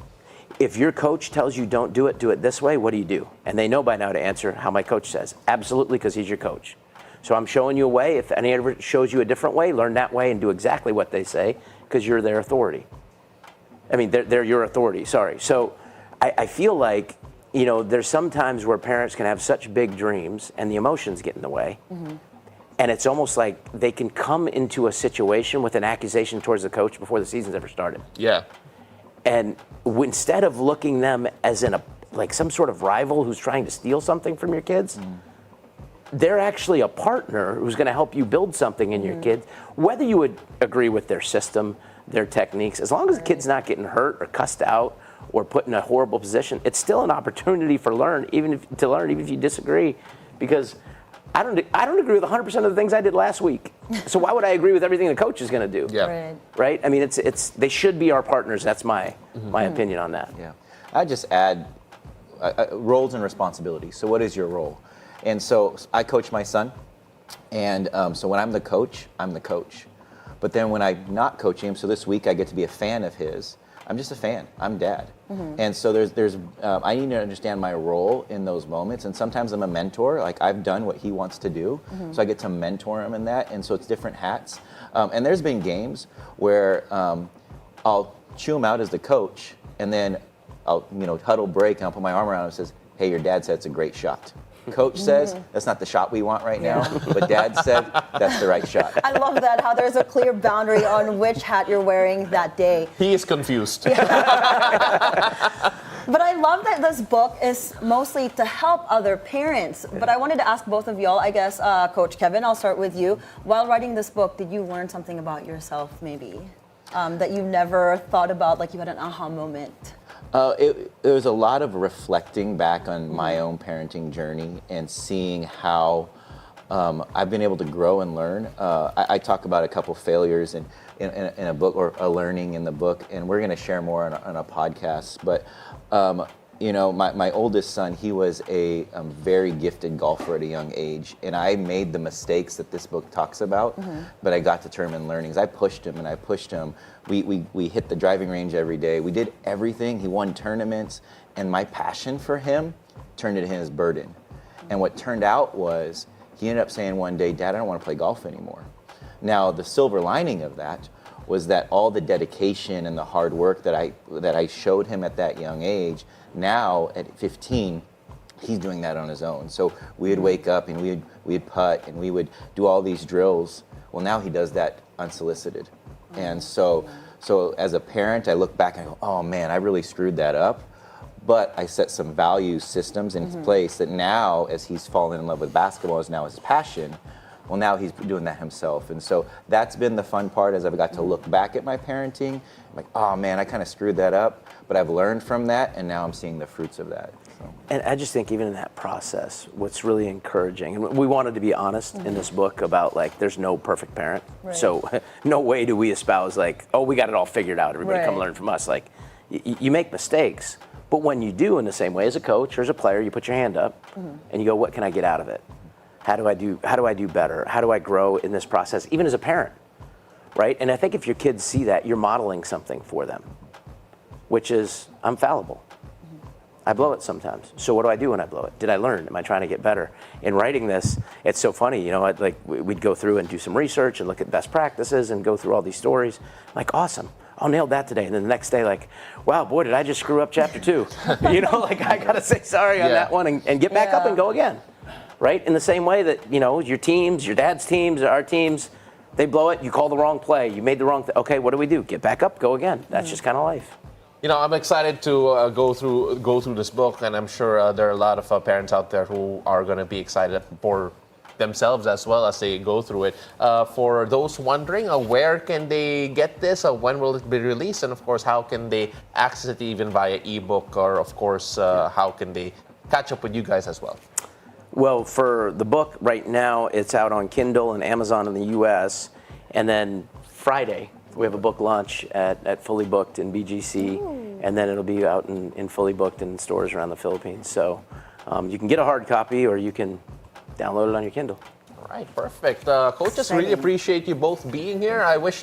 If your coach tells you don't do it this way, what do you do? And they know by now to answer how my coach says. Absolutely, because he's your coach. So I'm showing you a way. If any ever shows you a different way, learn that way and do exactly what they say, because you're their authority. I mean, they're your authority, sorry. So I feel like, you know, there's some times where parents can have such big dreams and the emotions get in the way. And it's almost like they can come into a situation with an accusation towards the coach before the season's ever started. Yeah. And instead of looking them as like some sort of rival who's trying to steal something from your kids, they're actually a partner who's going to help you build something in your kids, whether you would agree with their system, their techniques. As long as the kid's not getting hurt or cussed out or put in a horrible position, it's still an opportunity for even if you disagree, because I don't agree with 100% of the things I did last week. So why would I agree with everything the coach is going to do? Yeah. Right? I mean, they should be our partners. That's my opinion on that. Yeah. I just add roles and responsibilities. So what is your role? And so I coach my son, and so when I'm the coach, I'm the coach. But then when I'm not coaching him, so this week I get to be a fan of his. I'm just a fan. I'm dad. And so I need to understand my role in those moments. And sometimes I'm a mentor. Like, I've done what he wants to do, so I get to mentor him in that. And so it's different hats. And there's been games where I'll chew him out as the coach, and then I'll huddle break, and I'll put my arm around him and says, "Hey, your dad said it's a great shot. Coach says that's not the shot we want right now, but Dad said that's the right shot." I love that, how there's a clear boundary on which hat you're wearing that day. He is confused. But I love that this book is mostly to help other parents. But I wanted to ask both of y'all, I guess, Coach Kevin, I'll start with you. While writing this book, did you learn something about yourself, maybe, that you never thought about, like you had an aha moment? It was a lot of reflecting back on my own parenting journey and seeing how I've been able to grow and learn. I talk about a couple failures in a book, or a learning in the book, and we're going to share more on a podcast. But my oldest son, he was a very gifted golfer at a young age, and I made the mistakes that this book talks about, but I got determined learnings. I pushed him and I pushed him. We hit the driving range every day. We did everything. He won tournaments, and my passion for him turned into his burden. And what turned out was he ended up saying one day, "Dad, I don't want to play golf anymore." Now, the silver lining of that was that all the dedication and the hard work that I showed him at that young age, now at 15, he's doing that on his own. So we would wake up and we'd putt and we would do all these drills. Well, now he does that unsolicited. And so as a parent, I look back and I go, "Oh man, I really screwed that up." But I set some value systems in place that now, as he's fallen in love with basketball, is now his passion. Well, now he's doing that himself. And so that's been the fun part, as I've got to look back at my parenting. I'm like, "Oh man, I kind of screwed that up." But I've learned from that, and now I'm seeing the fruits of that. So. And I just think even in that process, what's really encouraging, and we wanted to be honest in this book about, like, there's no perfect parent. Right. So no way do we espouse, like, "Oh, we got it all figured out. Everybody come Right. learn from us." Like, you make mistakes. But when you do, in the same way as a coach or as a player, you put your hand up and you go, "What can I get out of it? How do I do better? How do I grow in this process?" Even as a parent, right? And I think if your kids see that, you're modeling something for them, which is, I'm fallible. I blow it sometimes. So what do I do when I blow it? Did I learn? Am I trying to get better? In writing this, it's so funny, we'd go through and do some research and look at best practices and go through all these stories. Like, awesome. I nailed that today. And then the next day, like, wow, boy, did I just screw up chapter 2. I got to say sorry on that one and get back up and go again. Right? In the same way that, your teams, your dad's teams, our teams, they blow it, you call the wrong play, you made the wrong thing. Okay, what do? Get back up, go again. That's just kind of life. I'm excited to go through this book, and I'm sure there are a lot of parents out there who are going to be excited for themselves as well as they go through it. For those wondering, where can they get this? When will it be released? And of course, how can they access it even via ebook? Or of course, how can they catch up with you guys as well? Well, for the book right now, it's out on Kindle and Amazon in the U.S. And then Friday, we have a book launch at Fully Booked in BGC. Ooh. And then it'll be out in Fully Booked in stores around the Philippines. So you can get a hard copy or you can download it on your Kindle. Right, perfect. Coaches, really Exciting. appreciate you both being here. I wish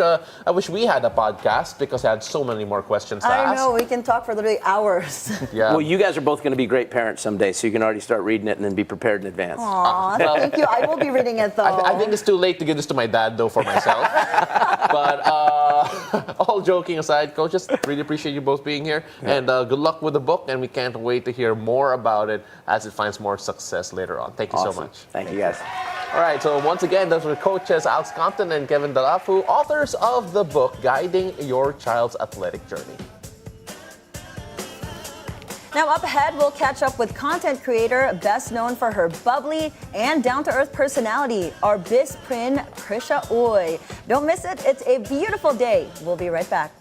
we had a podcast because I had so many more questions to I ask. know, we can talk for literally hours. Yeah. Well, you guys are both going to be great parents someday, so you can already start reading it and then be prepared in advance. Aw, thank you. I will be reading it though. I think it's too late to give this to my dad, though, for myself. But all joking aside, coaches, really appreciate you both being here. And good luck with the book, and we can't wait to hear more about it as it finds more success later on. Thank you so much. Thank you, guys. All right, so once again, those were coaches Alex Compton and Kevin Dalafu, authors of the book, Guiding Your Child's Athletic Journey. Now up ahead, we'll catch up with content creator best known for her bubbly and down-to-earth personality, our Bis-Prin Crisha Uy. Don't miss it. It's a beautiful day. We'll be right back.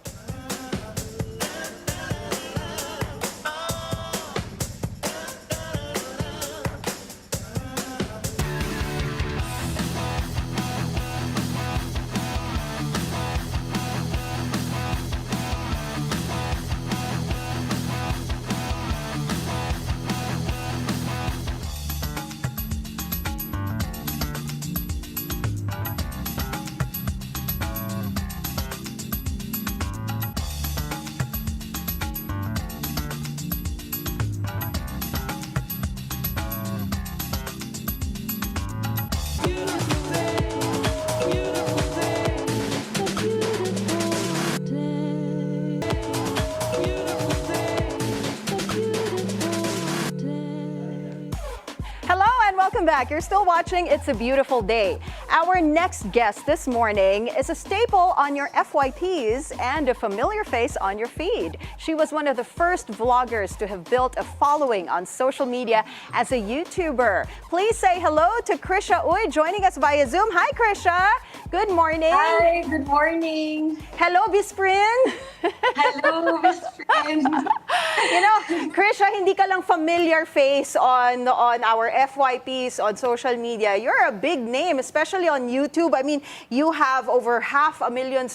Welcome back. You're still watching It's a Beautiful Day. Our next guest this morning is a staple on your FYPs and a familiar face on your feed. She was one of the first vloggers to have built a following on social media as a YouTuber. Please say hello to Crisha Uy joining us via Zoom. Hi, Crisha. Good morning. Hi, good morning. Hello, Bis-Prin. Hello, Bis-Prin. You know, Crisha, hindi ka lang familiar face on our FYPs on social media. You're a big name, especially on YouTube. I mean, you have over 500,000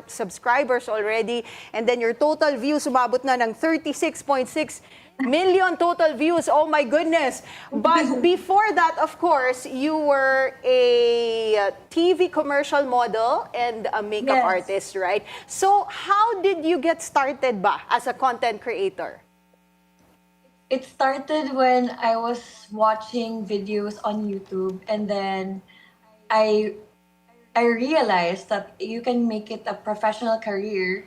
subscribers already, and then your total views umabot na ng 36.6 million total views. Oh my goodness. But before that, of course, you were a TV commercial model and a makeup artist, right? So how did you get started ba as a content creator? It started when I was watching videos on YouTube, and then I realized that you can make it a professional career.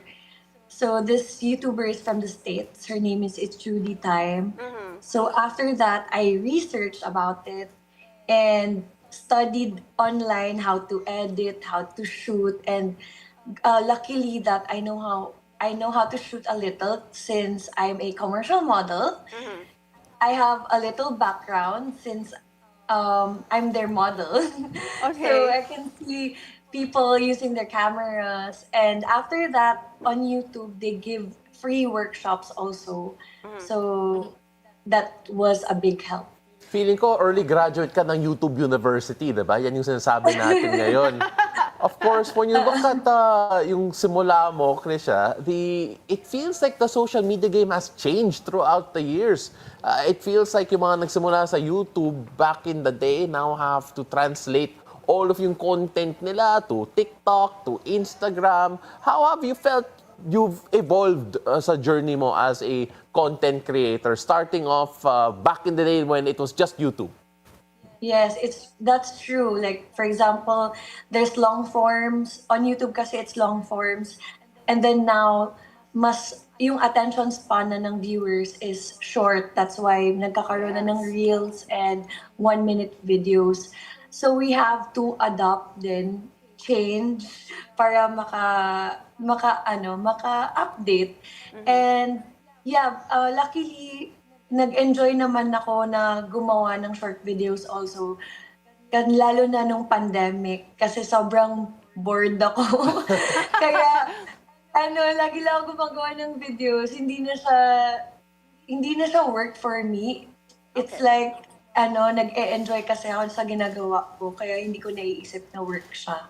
So this YouTuber is from the States. Her name is It's Judy Time. So after that, I researched about it and studied online how to edit, how to shoot, and luckily that I know how to shoot a little since I'm a commercial model. I have a little background since I'm their model. Okay. So I can see people using their cameras. And after that, on YouTube, they give free workshops also. So that was a big help. Feeling ko, early graduate ka ng YouTube University, diba? Yan yung sinasabi natin ngayon. Of course, when you look at yung simula mo, Crisha, it feels like the social media game has changed throughout the years. It feels like yung mga nagsimula sa YouTube back in the day now have to translate all of yung content nila to TikTok, to Instagram. How have you felt you've evolved sa journey mo as a content creator, starting off back in the day when it was just YouTube? Yes, that's true. Like, for example, there's long forms. On YouTube kasi it's long forms. And then now, yung attention span na ng viewers is short. That's why nagkakaroon na ng reels and 1-minute videos. So we have to adapt then, change para maka-update. And yeah, luckily, nag-enjoy naman ako na gumawa ng short videos also. Lalo na nung pandemic kasi sobrang bored ako. Kaya lagi lang ako gumagawa ng videos. Hindi na siya work for me. It's like nag-e-enjoy kasi ako sa ginagawa ko, kaya hindi ko naiisip na work siya.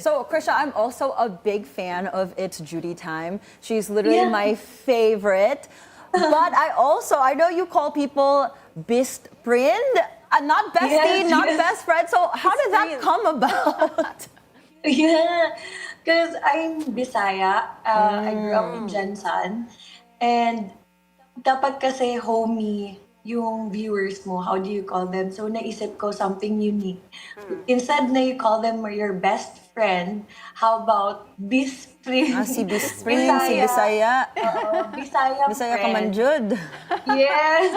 So, Crisha, I'm also a big fan of It's Judy Time. She's literally my favorite. But I know you call people Bis-Prin. Not bestie, Yes, not yes. best friend. So how did that Best friend. come about? Yeah, because I'm Bisaya. I grew up in Jansan. And dapat kasi homie yung viewers mo. How do you call them? So naisip ko something unique. Instead na you call them your best friend, how about Bis-Prin? Si Bis-Prin, si Bisaya. Oo, Bisaya Bisaya ka friend. man, Jud. Yes.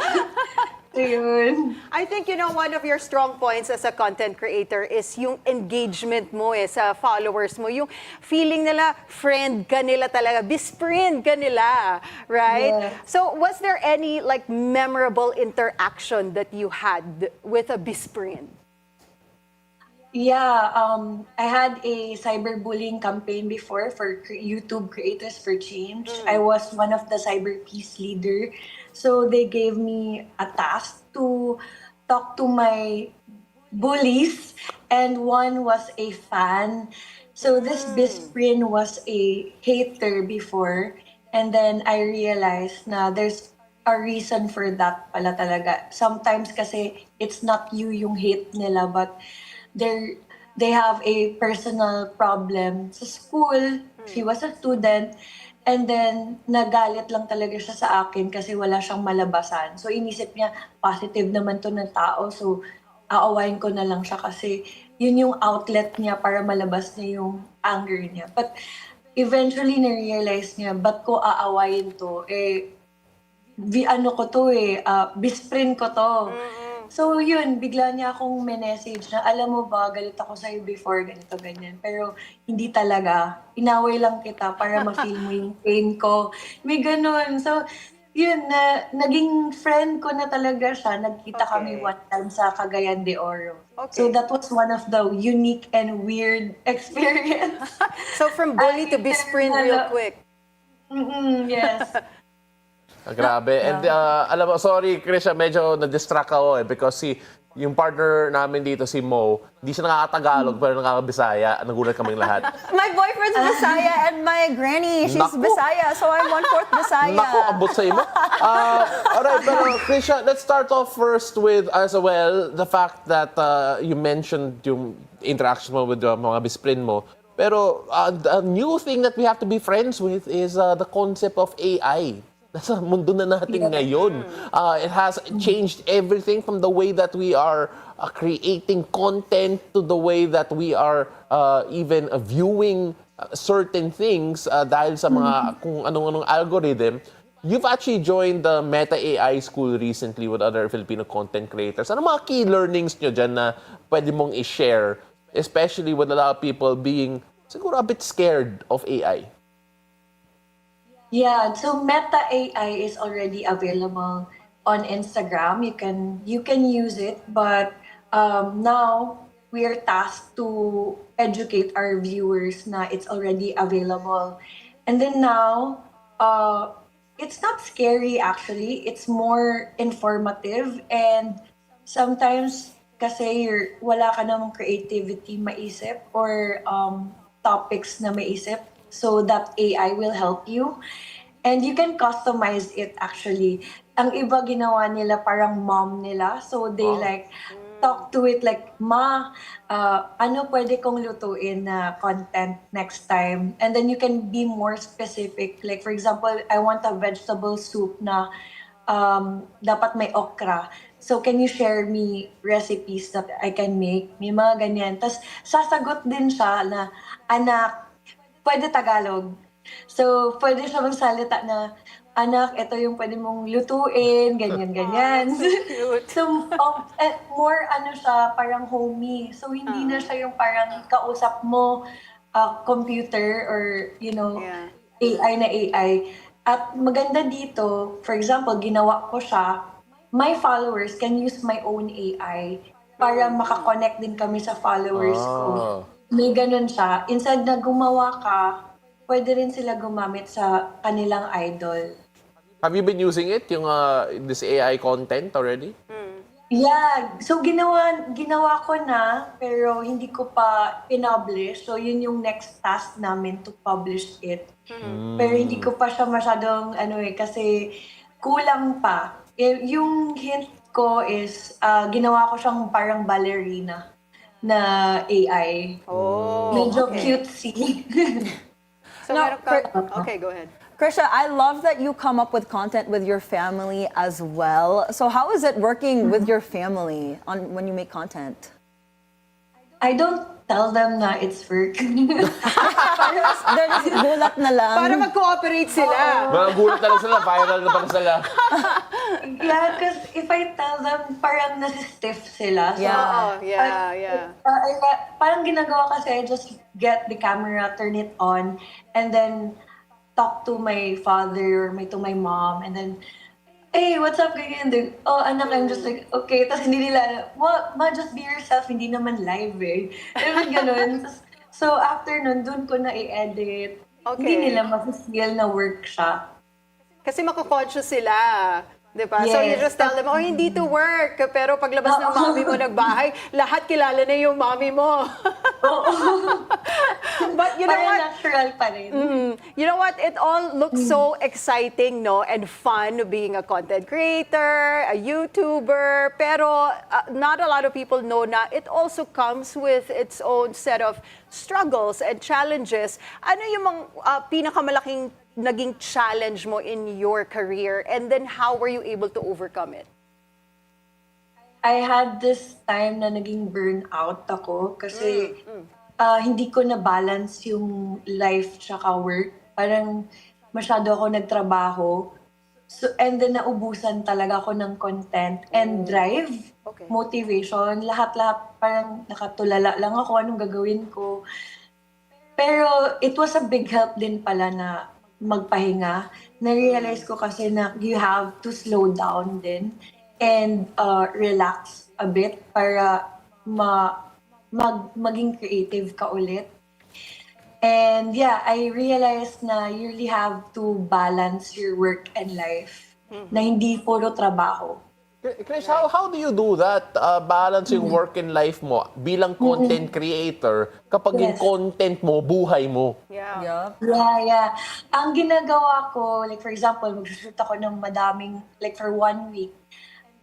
So yun. I think, one of your strong points as a content creator is yung engagement mo sa followers mo. Yung feeling nila, friend ka nila talaga, bis-friend ka nila, right? Yeah. So, was there any memorable interaction that you had with a bis-friend? Yeah, I had a cyberbullying campaign before for YouTube Creators for Change. I was one of the cyber peace leader. So they gave me a task to talk to my bullies, and one was a fan. So this Bis-Prin was a hater before, and then I realized na there's a reason for that pala talaga. Sometimes kasi it's not you yung hate nila, but they have a personal problem sa school. She was a student, and then nagalit lang talaga siya sa akin kasi wala siyang malabasan. So inisip niya, positive naman to ng tao, so aawayin ko na lang siya kasi yun yung outlet niya para malabas niya yung anger niya. But eventually na-realize niya, ba't ko aawayin to? Bis-Prin ko to. So yun, bigla niya akong message na, alam mo ba, galit ako sa'yo before, ganito, ganyan. Pero hindi talaga. Inaway lang kita para ma-feel mo yung pain ko. May ganun. So, yun, naging friend ko na talaga siya. Nagkita kami one time sa Cagayan de Oro. Okay. So that was one of the unique and weird experience. So, from bully to bis-friend real quick. Yes. Grabe. And alam mo, sorry Crisha, medyo na-distract ako because yung partner namin dito, si Mo, hindi siya nakakatagalog pero nakakabisaya. Nagulat kaming lahat. My boyfriend's Bisaya and my granny, she's Naku. Bisaya. So I'm 1/4 Bisaya. Naku, abot sa imo. Alright, pero Crisha, let's start off first with, as well, the fact that you mentioned yung interaction mo with mga bis-friend mo. Pero a new thing that we have to be friends with is the concept of AI. Nasa mundo na natin ngayon. It has changed everything from the way that we are creating content to the way that we are even viewing certain things dahil sa mga kung anong algorithm. You've actually joined the Meta AI School recently with other Filipino content creators. Ano mga key learnings nyo dyan na pwede mong i-share, especially with a lot of people being siguro a bit scared of AI? Yeah, so Meta AI is already available on Instagram. You can use it, but now we are tasked to educate our viewers na it's already available. And then now, it's not scary actually. It's more informative, and sometimes kasi wala ka namang creativity maisip or topics na maisip. So that AI will help you. And you can customize it actually. Ang iba ginawa nila parang mom nila. So they talk to it like, Ma, ano pwede kong lutuin na content next time? And then you can be more specific. Like for example, I want a vegetable soup na dapat may okra. So can you share me recipes that I can make? May mga ganyan. Tapos sasagot din siya na, anak, pwede Tagalog. So, pwede siya magsalita na, anak, ito yung pwede mong lutuin, ganyan-ganyan. So cute. So, more siya, parang homey. So, hindi na siya yung parang kausap mo, computer or, Yeah. AI na AI. At maganda dito, for example, ginawa ko siya, my followers can use my own AI para makakonect din kami sa followers ko. May ganun siya. Instead na gumawa ka, pwede rin sila gumamit sa kanilang idol. Have you been using it, yung this AI content already? Yeah. So, ginawa ko na, pero hindi ko pa pinublish. So, yun yung next task namin to publish it. Pero hindi ko pa siya masyadong, kasi kulang pa. Yung hint ko is ginawa ko siyang parang ballerina na AI. Oh, Medyo okay. cutesy. So, meron ka, okay, go ahead. Krisha, I love that you come up with content with your family as well. So how is it working with your family on when you make content? I don't tell them na it's work. They're just gulat na lang. Para mag-cooperate sila. Mga gulat na lang sila, viral na pala sila. Yeah, because if I tell them, parang nasi-stiff sila. So, Yeah. Yeah. parang ginagawa kasi, I just get the camera, turn it on, and then talk to my father or to my mom, and then, hey, what's up, ganyan? Then, oh, anak, I'm just like, okay. Tapos hindi nila, what? Ma, just be yourself, hindi naman live eh. Diba ganun? So, after nun, dun ko na i-edit. Okay. Hindi nila ma-feel na workshop. Kasi mako-conscious sila. Diba? So you Yes. just tell them, oh, hindi to work. Pero paglabas ng mommy mo nagbahay, lahat kilala na yung mommy mo. But you know Parang what? natural pa rin. You know what? It all looks so exciting, no? And fun being a content creator, a YouTuber. Pero not a lot of people know na it also comes with its own set of struggles and challenges. Ano yung mga pinakamalaking naging challenge mo in your career? And then how were you able to overcome it? I had this time na naging burnout ako kasi hindi ko na-balance yung life tsaka work. Parang masyado ako nagtrabaho. So, and then naubusan talaga ako ng content and drive, motivation, lahat-lahat parang nakatulala lang ako anong gagawin ko. Pero it was a big help din pala na magpahinga. Na-realize ko kasi na you have to slow down din and relax a bit para maging creative ka ulit. And yeah, I realized na you really have to balance your work and life. Na hindi puro trabaho. Chris, how do you do that? Balance yung work and life mo bilang content creator kapag yung Yes. content mo, buhay mo. Yeah. Yeah. Ang ginagawa ko, like for example, mag-shoot ako ng madaming, like for 1 week,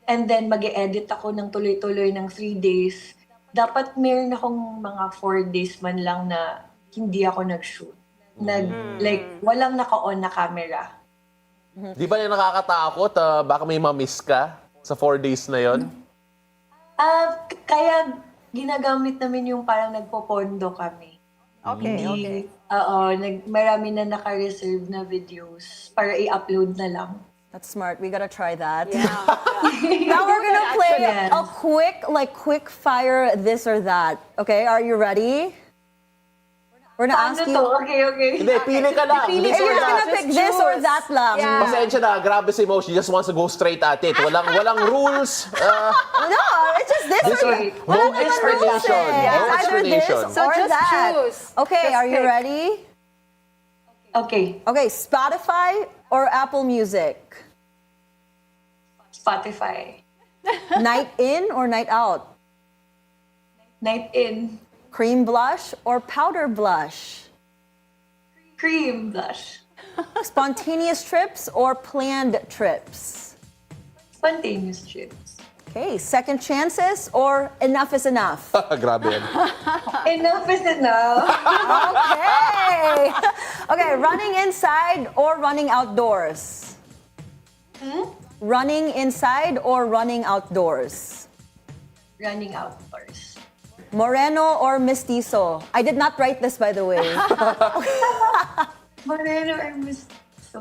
and then mag-edit ako ng tuloy-tuloy ng 3 days. Dapat meron akong mga 4 days man lang na hindi ako nag-shoot. Like, walang naka-on na camera. Di ba yung nakakatakot? Baka may ma-miss ka sa 4 days na yon? Kaya ginagamit namin yung parang nagpopondo kami. Okay. Oo, marami na naka-reserve na videos para i-upload na lang. That's smart. We gotta try that. Yeah. Now we're gonna play Action. a quick fire this or that. Okay, are you ready? We're gonna Paano ask you. to? Okay. Hindi, pili ka lang. Pili This Hey, or you're ka. that. gonna pick this or that lang. Yeah. Pasensya na, grabe si Mo. She just wants to go straight at it. Walang rules. No, it's just this This or or no explanation. Yeah, No it's either this explanation. So or just that. choose. Okay, Just are you pick. ready? Okay, Okay, Spotify or Apple Music? Spotify. Night in or night out? Night in. Cream blush or powder blush? Cream blush. Spontaneous trips or planned trips? Spontaneous trips. Okay, second chances or enough is enough? Grabe yan. Enough is enough. Okay. Okay, running inside or running outdoors? Running inside or running outdoors? Running outdoors. Moreno or mestizo? I did not write this, by the way. Moreno or mestizo?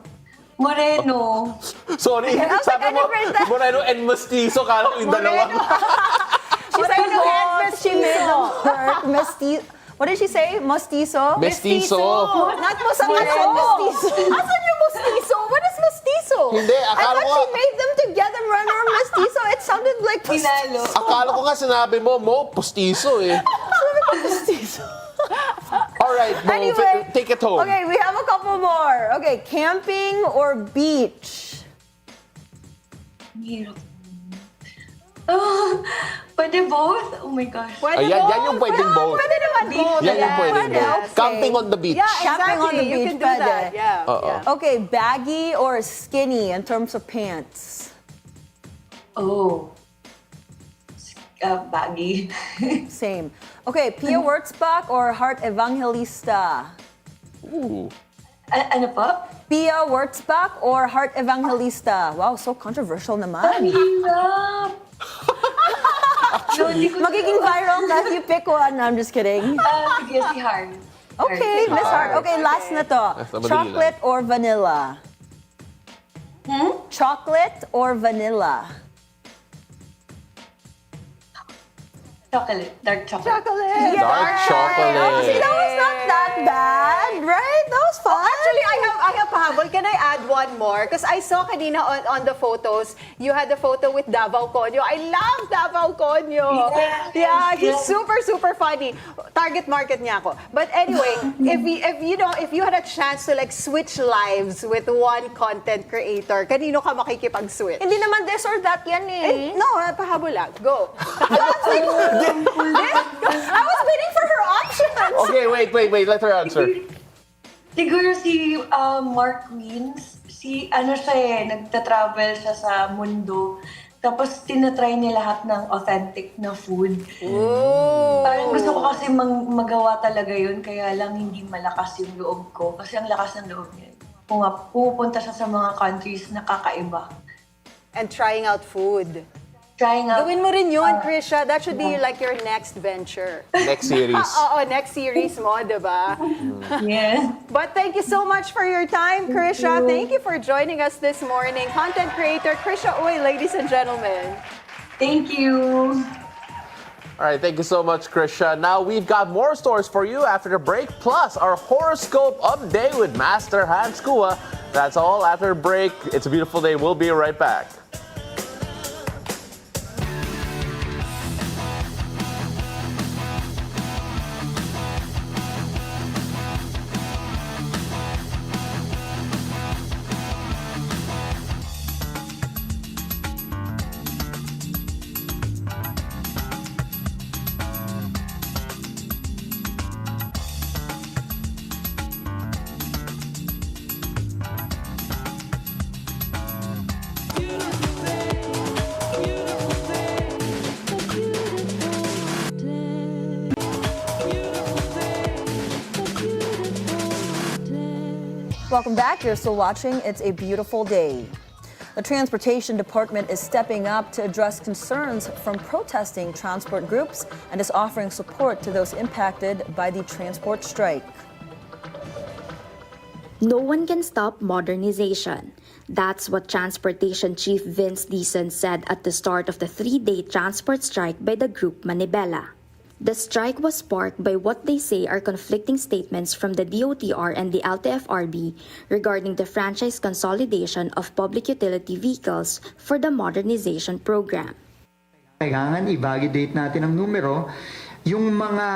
Moreno. Sorry, was sabi like, I mo, didn't write that. Moreno and Mestizo, kala ko yung dalawa. She said Moreno and she made mestizo. the word mestizo. What did she say? Mestizo? Mestizo. Not mestizo. Asan yung mestizo? What is mestizo? Hindi, I akala thought ko she made them together, Moreno or mestizo. It sounded like Pinalo. Akala ko nga sinabi mo, postizo eh. mestizo. All right, Mo, Anyway, take it home. Okay, we have a couple more. Okay, camping or beach? Hirap. Oh, pwede both? Oh my gosh. Pwede Ayan, yan both. yung pwedeng both. Pwede naman both. Yan yung pwedeng Pwede, both. okay. Camping on the beach. Yeah, Camping on the exactly. You beach, can do pwede. that. Yeah. Okay, baggy or skinny in terms of pants? Oh, baggy. Same. Okay, Pia Wurtzbach or Heart Evangelista? Ooh. Ano po? Pia Wurtzbach or Heart Evangelista? Wow, so controversial Ang naman. hirap! No, hindi ko Magiging viral na if you pick one. No, I'm just kidding. Sige, si Heart. Okay, Miss Heart. Okay, last na to. Basta madali Chocolate or vanilla? Chocolate or vanilla? Chocolate. Dark chocolate. Chocolate. Dark chocolate. Oh, see, that was not that bad, right? That was fun. Actually, I have pahabol. Can I add one more? Because I saw kanina on the photos, you had the photo with Davao Conyo. I love Davao Conyo. Yes, Yeah, he's yes. super funny. Target market niya ako. But anyway, if you had a chance to like switch lives with one content creator, kanino ka makikipag-switch? Hindi naman this or that yan eh. No, pahabol lang. Go. I was waiting for her options. Okay, wait. Let her answer. Siguro si Mark Wiens, siya nagta-travel siya sa mundo. Tapos tinatry niya lahat ng authentic na food. Parang gusto ko kasi magawa talaga yun, kaya lang hindi malakas yung loob ko. Kasi ang lakas ng loob niya. Pupunta siya sa mga countries na kakaiba. And trying out food. Trying out. Gawin mo rin yun, Crisha. That should be like your next venture. Next series. Oo, next series mo, diba? Yes. But thank you so much for your time, Crisha. Thank you for joining us this morning. Content creator Crisha Uy, ladies and gentlemen. Thank you. All right, thank you so much, Crisha. Now we've got more stories for you after the break, plus our horoscope update with Master Hans Kua. That's all after the break. It's a beautiful day. We'll be right back. Welcome back. You're still watching It's a Beautiful Day. The Transportation Department is stepping up to address concerns from protesting transport groups and is offering support to those impacted by the transport strike. No one can stop modernization. That's what Transportation Chief Vince Dizon said at the start of the 3-day transport strike by the group Manibela. The strike was sparked by what they say are conflicting statements from the DOTR and the LTFRB regarding the franchise consolidation of public utility vehicles for the modernization program. Kailangan i-validate natin ang numero. Yung mga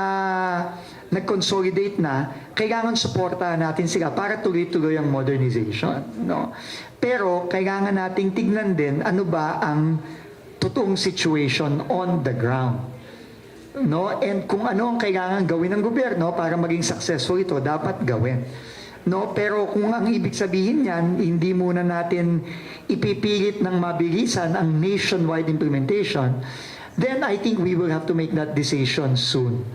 nag-consolidate na, kailangan suportahan natin sila para tuloy-tuloy ang modernization. No? Pero kailangan nating tignan din ano ba ang totoong situation on the ground. No? And kung ano ang kailangan gawin ng gobyerno para maging successful ito, dapat gawin. No? Pero kung ang ibig sabihin niyan, hindi muna natin ipipilit ng mabilisan ang nationwide implementation, then I think we will have to make that decision soon.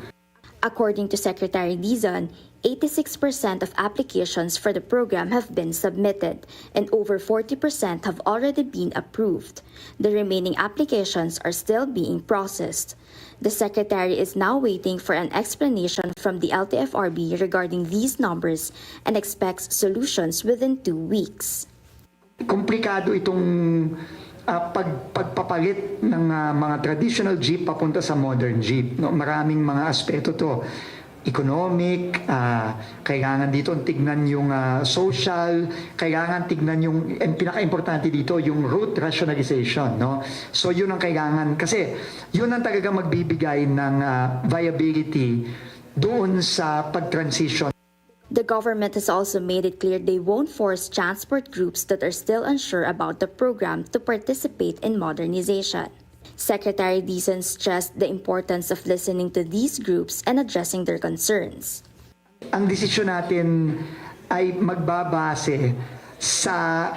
According to Secretary Dizon, 86% of applications for the program have been submitted and over 40% have already been approved. The remaining applications are still being processed. The Secretary is now waiting for an explanation from the LTFRB regarding these numbers and expects solutions within 2 weeks. Komplikado itong pagpapalit ng mga traditional jeep papunta sa modern jeep. No? Maraming mga aspeto to. Economic, kailangan dito tignan yung social, kailangan tignan yung, and pinaka-importante dito, yung route rationalization. No? So yun ang kailangan, kasi yun ang talaga magbibigay ng viability doon sa pag-transition. The government has also made it clear they won't force transport groups that are still unsure about the program to participate in modernization. Secretary Dizon stressed the importance of listening to these groups and addressing their concerns. Ang desisyon natin ay magbabase sa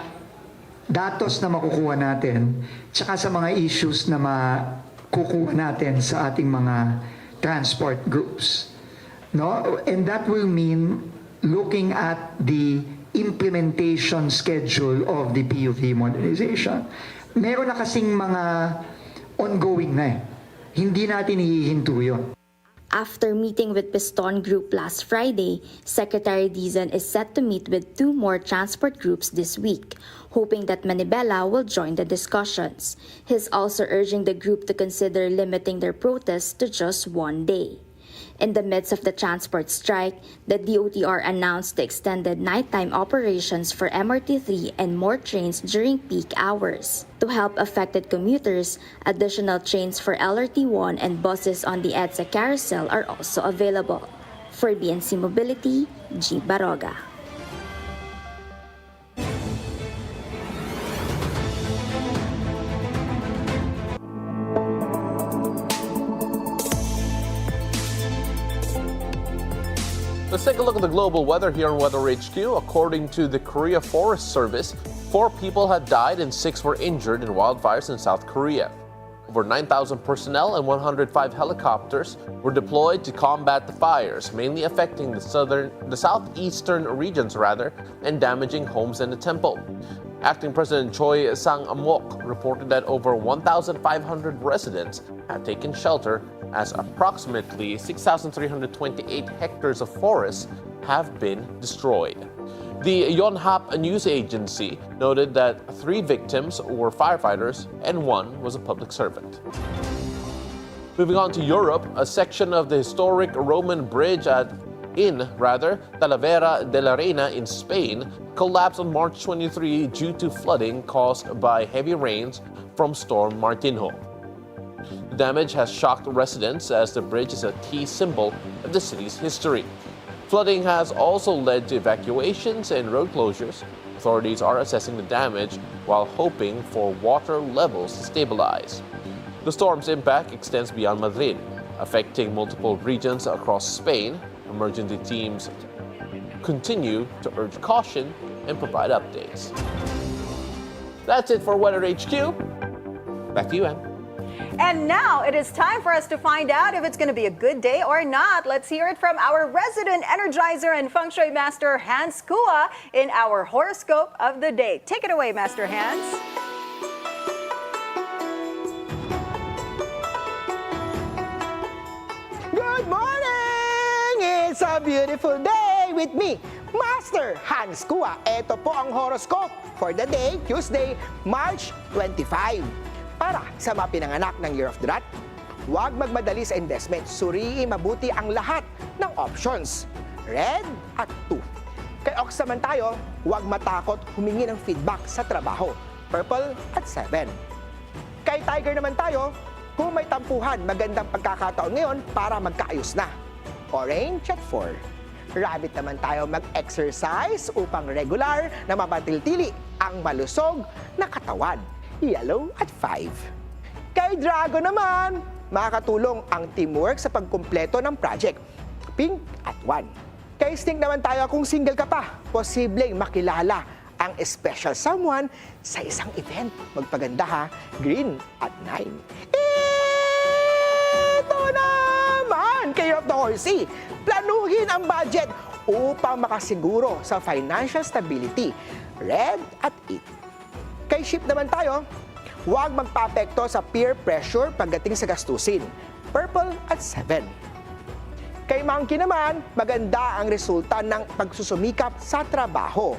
datos na makukuha natin tsaka sa mga issues na kukuha natin sa ating mga transport groups. No? And that will mean looking at the implementation schedule of the PUV modernization. Meron na kasing mga ongoing na eh. Hindi natin ihihinto yun. After meeting with Piston Group last Friday, Secretary Dizon is set to meet with 2 more transport groups this week, hoping that Manibela will join the discussions. He's also urging the group to consider limiting their protests to just 1 day. In the midst of the transport strike, the DOTR announced the extended nighttime operations for MRT3 and more trains during peak hours. To help affected commuters, additional trains for LRT1 and buses on the EDSA carousel are also available. For BNC Mobility, G. Baroga. Let's take a look at the global weather here on Weather HQ. According to the Korea Forest Service, 4 people had died and 6 were injured in wildfires in South Korea. Over 9,000 personnel and 105 helicopters were deployed to combat the fires, mainly affecting the southeastern regions and damaging homes and a temple. Acting President Choi Sang-amok reported that over 1,500 residents have taken shelter as approximately 6,328 hectares of forest have been destroyed. The Yonhap news agency noted that 3 victims were firefighters and 1 was a public servant. Moving on to Europe, a section of the historic Roman bridge in Talavera de la Reina in Spain collapsed on March 23 due to flooding caused by heavy rains from Storm Martinho. The damage has shocked residents as the bridge is a key symbol of the city's history. Flooding has also led to evacuations and road closures. Authorities are assessing the damage while hoping for water levels to stabilize. The storm's impact extends beyond Madrid, affecting multiple regions across Spain. Emergency teams continue to urge caution and provide updates. That's it for Weather HQ. Back to you, Anne. And now it is time for us to find out if it's going to be a good day or not. Let's hear it from our resident energizer and feng shui master, Hans Kua, in our horoscope of the day. Take it away, Master Hans. Good morning! It's a beautiful day with me, Master Hans Kua. Ito po ang horoscope for the day, Tuesday, March 25. Para sa mga pinanganak ng Year of the Rat, huwag magmadali sa investment. Suriin mabuti ang lahat ng options. Red at 2. Kay Ox naman tayo, huwag matakot humingi ng feedback sa trabaho. Purple at 7. Kay Tiger naman tayo, kung may tampuhan, magandang pagkakataon ngayon para magkaayos na. Orange at 4. Rabbit naman tayo, mag-exercise upang regular na mapatiltili ang malusog na katawan. Yellow at 5. Kay Dragon naman, makakatulong ang teamwork sa pagkumpleto ng project. Pink at 1. Kay Snake naman tayo, kung single ka pa, posibleng makilala ang special someone sa isang event. Magpaganda ha, Green at 9. Ito naman, kayo of the Horsey, planuhin ang budget upang makasiguro sa financial stability. Red at 8. Kay Ship naman tayo, huwag magpa-apekto sa peer pressure pagdating sa gastusin. Purple at 7. Kay Monkey naman, maganda ang resulta ng pagsusumikap sa trabaho.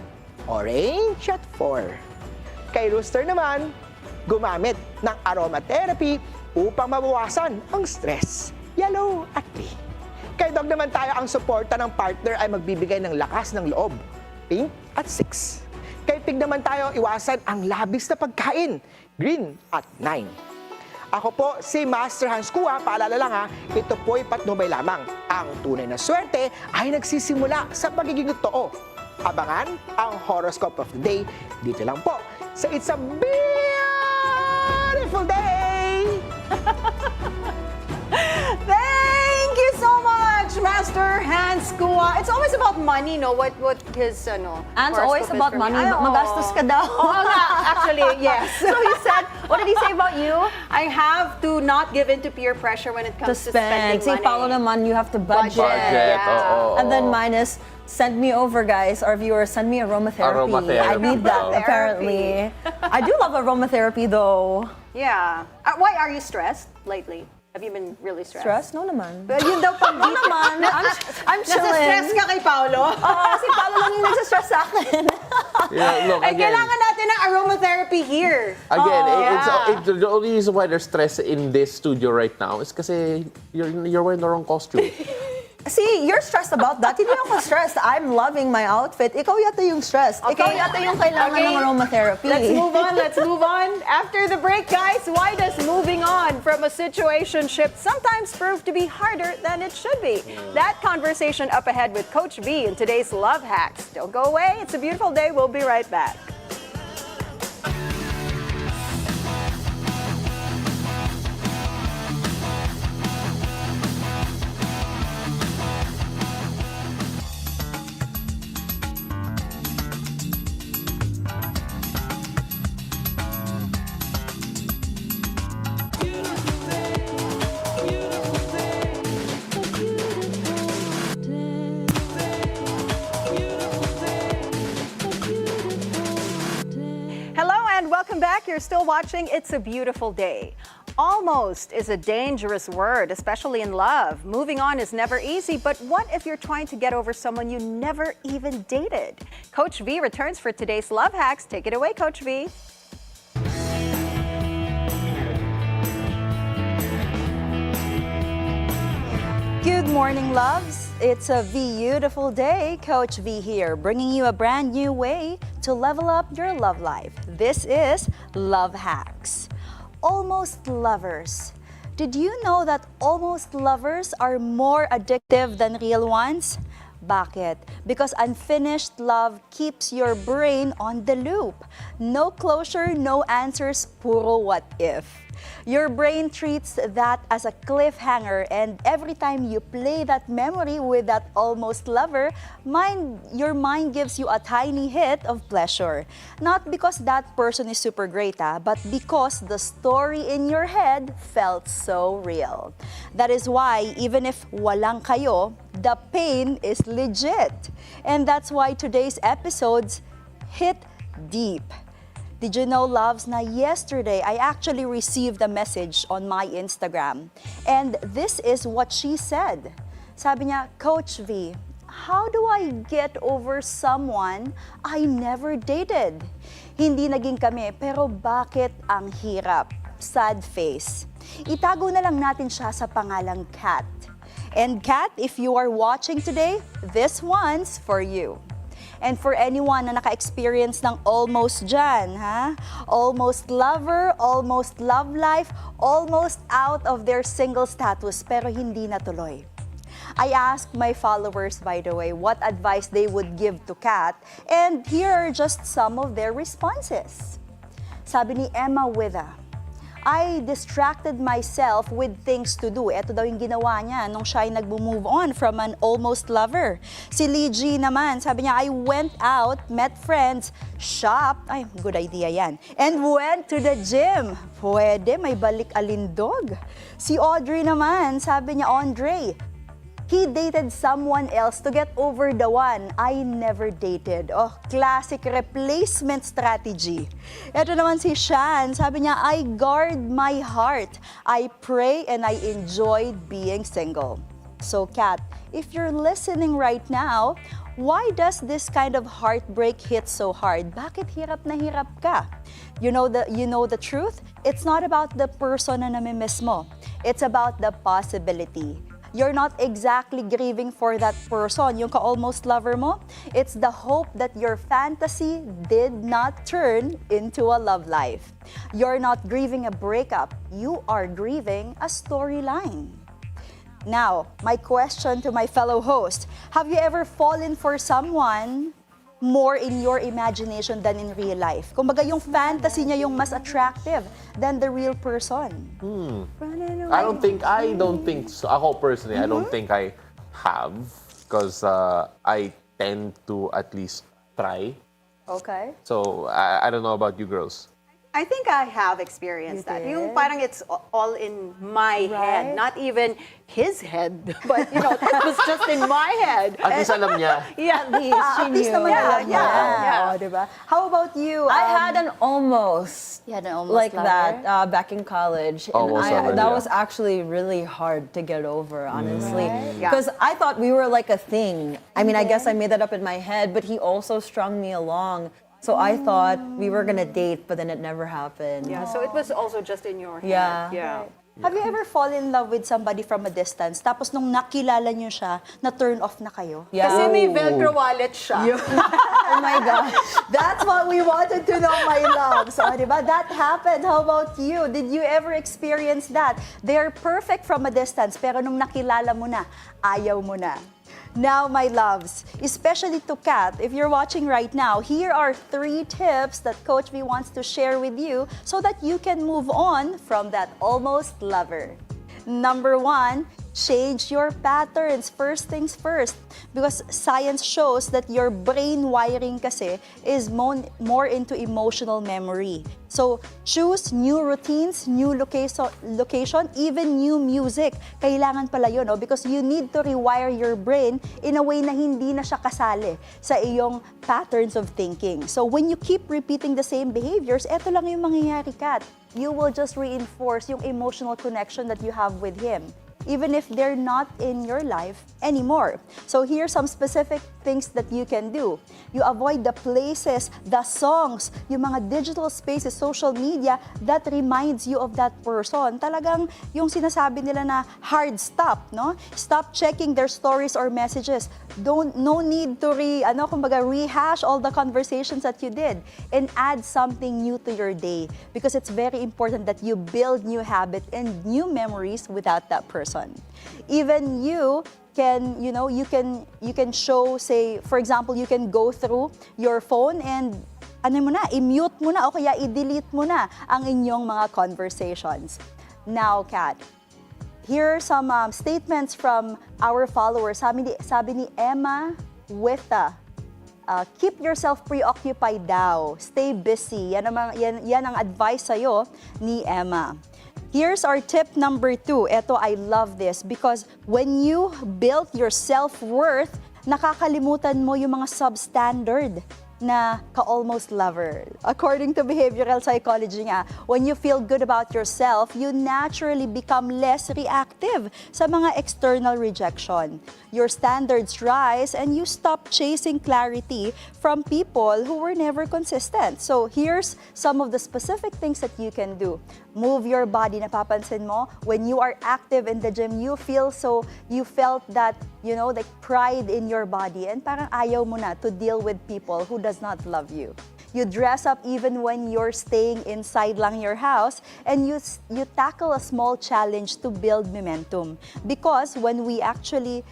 Orange at 4. Kay Rooster naman, gumamit ng aromatherapy upang mabawasan ang stress. Yellow at 3. Kay Dog naman tayo, ang suporta ng partner ay magbibigay ng lakas ng loob. Pink at 6. Kay Pig naman tayo, iwasan ang labis na pagkain. Green at 9. Ako po si Master Hans Kua. Paalala lang ha, ito po'y patnubay lamang. Ang tunay na swerte ay nagsisimula sa pagiging totoo. Abangan ang horoscope of the day dito lang po sa It's a Beautiful Day! Thank you so much, Master Master Hans Kua. It's always about money, no? What his Anne's horoscope always is about for me. money. Ay, oo. Magastos ka daw. Oo nga, actually, yes. So he said, what did he say about you? I have to not give in to peer pressure when it comes to spending Si money. Paolo naman, you have to budget. Budget, oo. And then mine is, send me over, guys. Our viewers, send me aromatherapy. Aromatherapy. I need that, Aromatherapy. apparently. I do love aromatherapy, though. Yeah. Why are you stressed lately? Have you been really stressed? Stress? No naman. But yun daw pag No naman. I'm chilling. Nasa-stress ka kay Paolo? Oo, si Paolo lang yung nagsastress sa akin. Yeah, look, Ay, again, kailangan natin ng aromatherapy here. again, yeah. the only reason why there's stress in this studio right now is kasi you're wearing the wrong costume. See, you're stressed about that. Hindi ako stressed. I'm loving my outfit. Ikaw yata yung stressed. Ikaw yata yung kailangan ng aromatherapy. Let's move on. Let's move on. After the break, guys, why does moving on from a situationship sometimes prove to be harder than it should be? That conversation up ahead with Coach V in today's Love Hacks. Don't go away. It's a beautiful day. We'll be right back. Hello and welcome back. You're still watching It's a Beautiful Day. Almost is a dangerous word, especially in love. Moving on is never easy, but what if you're trying to get over someone you never even dated? Coach V returns for today's Love Hacks. Take it away, Coach V. Good morning, loves. It's a beautiful day. Coach V here, bringing you a brand new way to level up your love life. This is Love Hacks. Almost lovers. Did you know that almost lovers are more addictive than real ones? Bakit? Because unfinished love keeps your brain on the loop. No closure, no answers, puro what if. Your brain treats that as a cliffhanger, and every time you play that memory with that almost lover, your mind gives you a tiny hit of pleasure. Not because that person is super great, but because the story in your head felt so real. That is why even if walang kayo, the pain is legit. And that's why today's episodes hit deep. Did you know, loves, na yesterday I actually received a message on my Instagram. And this is what she said. Sabi niya, Coach V, how do I get over someone I never dated? Hindi naging kami, pero bakit ang hirap? Sad face. Itago na lang natin siya sa pangalang Kat. And Kat, if you are watching today, this one's for you. And for anyone na naka-experience ng almost dyan, ha? Almost lover, almost love life, almost out of their single status, pero hindi natuloy. I asked my followers, by the way, what advice they would give to Kat, and here are just some of their responses. Sabi ni Emma Witha, I distracted myself with things to do. Ito daw yung ginawa niya nung siya ay nag-move on from an almost lover. Si Lee G naman, sabi niya, I went out, met friends, shopped, ay, good idea yan, and went to the gym. Pwede, may balik alindog. Si Audrey naman, sabi niya, Andre, he dated someone else to get over the one I never dated. Oh, classic replacement strategy. Ito naman si Shan. Sabi niya, I guard my heart. I pray and I enjoyed being single. So, Kat, if you're listening right now, why does this kind of heartbreak hit so hard? Bakit hirap na hirap ka? You know the truth? It's not about the person na namimiss mo. It's about the possibility. You're not exactly grieving for that person, yung ka-almost lover mo. It's the hope that your fantasy did not turn into a love life. You're not grieving a breakup, you are grieving a storyline. Now, my question to my fellow host, have you ever fallen for someone more in your imagination than in real life? Kumbaga, yung fantasy niya yung mas attractive than the real person. I don't think so. Ako personally, I don't think I have, because I tend to at least try. Okay. So I don't know about you girls. I think I have experienced that. Yung parang it's all in my head, not even his head, but you know, it was just in my head. At least alam niya. Yeah, At least naman alam niya. Yeah. Oh, diba? How about you? I had an almost. You had an almost like lover? that back in college. Almost lover, that yeah. was actually really hard to get over, honestly. Yeah. Because I thought we were like a thing. I mean, I guess I made that up in my head, but he also strung me along. So I thought we were gonna date, but then it never happened. Yeah, so it was also just in your head. Yeah. Have you ever fallen in love with somebody from a distance, tapos nung nakilala niyo siya, na-turn off na kayo? Yeah. Kasi may Velcro wallet siya. Oh my gosh. That's what we wanted to know, my love. So, diba? That happened. How about you? Did you ever experience that? They're perfect from a distance, pero nung nakilala mo na, ayaw mo na. Now, my loves, especially to Kat, if you're watching right now, here are 3 tips that Coach V wants to share with you so that you can move on from that almost lover. Number 1, change your patterns. First things first. Because science shows that your brain wiring kasi is more into emotional memory. So, choose new routines, new location, even new music. Kailangan pala yun, no? Because you need to rewire your brain in a way na hindi na siya kasali sa iyong patterns of thinking. So, when you keep repeating the same behaviors, eto lang yung mangyayari, Kat. You will just reinforce yung emotional connection that you have with him, even if they're not in your life anymore. So here's some specific things that you can do. You avoid the places, the songs, yung mga digital spaces, social media that reminds you of that person. Talagang yung sinasabi nila na hard stop, no? Stop checking their stories or messages. No need to rehash all the conversations that you did, and add something new to your day, because it's very important that you build new habits and new memories without that person. Even you can, you can show, say, for example, you can go through your phone and i-mute mo na o kaya i-delete mo na ang inyong mga conversations. Now, Kat, here are some statements from our followers. Sabi ni Emma Wita, keep yourself preoccupied daw. Stay busy. Yan ang advice sa'yo ni Emma. Here's our tip number 2. Eto, I love this because when you build your self-worth, nakakalimutan mo yung mga substandard na ka-almost lover. According to behavioral psychology nga, when you feel good about yourself, you naturally become less reactive sa mga external rejection. Your standards rise and you stop chasing clarity from people who were never consistent. So here's some of the specific things that you can do. Move your body. Napapansin mo, when you are active in the gym, you felt that, like pride in your body, and parang ayaw mo na to deal with people who does not love you. You dress up even when you're staying inside lang your house, and you tackle a small challenge to build momentum. Because when we actually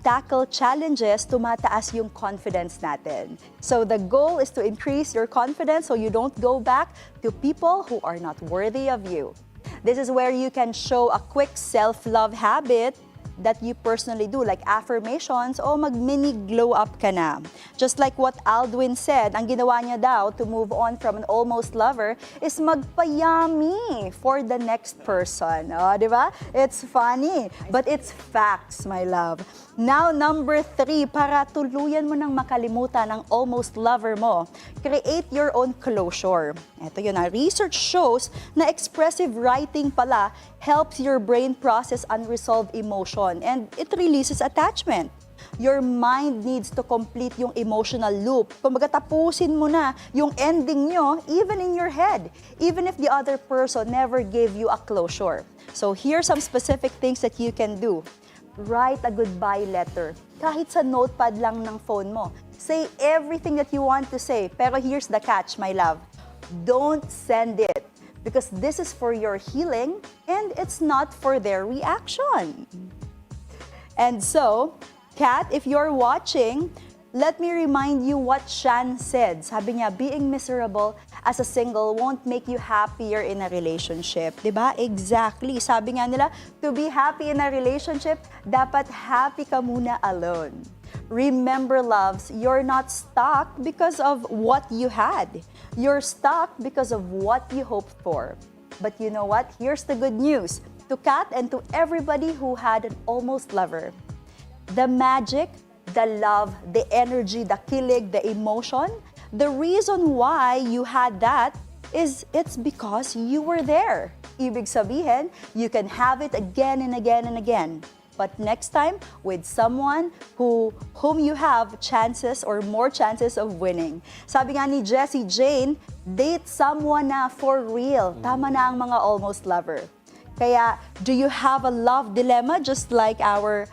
tackle challenges, tumataas yung confidence natin. So the goal is to increase your confidence so you don't go back to people who are not worthy of you. This is where you can show a quick self-love habit that you personally do, like affirmations o mag-mini glow up ka na. Just like what Aldwin said, ang ginawa niya daw to move on from an almost lover is magpayami for the next person. O, di ba? It's funny, but it's facts, my love. Now, number 3, para tuluyan mo nang makalimutan ang almost lover mo, create your own closure. Ito yun, research shows na expressive writing pala helps your brain process unresolved emotion and it releases attachment. Your mind needs to complete yung emotional loop. Kumbaga, tapusin mo na yung ending nyo, even in your head, even if the other person never gave you a closure. So here's some specific things that you can do. Write a goodbye letter. Kahit sa notepad lang ng phone mo. Say everything that you want to say. Pero here's the catch, my love. Don't send it. Because this is for your healing and it's not for their reaction. And so, Kat, if you're watching, let me remind you what Shan said. Sabi niya, being miserable as a single won't make you happier in a relationship. Diba? Exactly. Sabi nga nila, to be happy in a relationship, dapat happy ka muna alone. Remember, loves, you're not stuck because of what you had. You're stuck because of what you hoped for. But you know what? Here's the good news. To Kat and to everybody who had an almost lover. The magic, the love, the energy, the kilig, the emotion, the reason why you had that is it's because you were there. Ibig sabihin, you can have it again and again and again. But next time, with someone whom you have chances or more chances of winning. Sabi nga ni Jessie Jane, date someone na for real. Tama na ang mga almost lover. Kaya, do you have a love dilemma just like our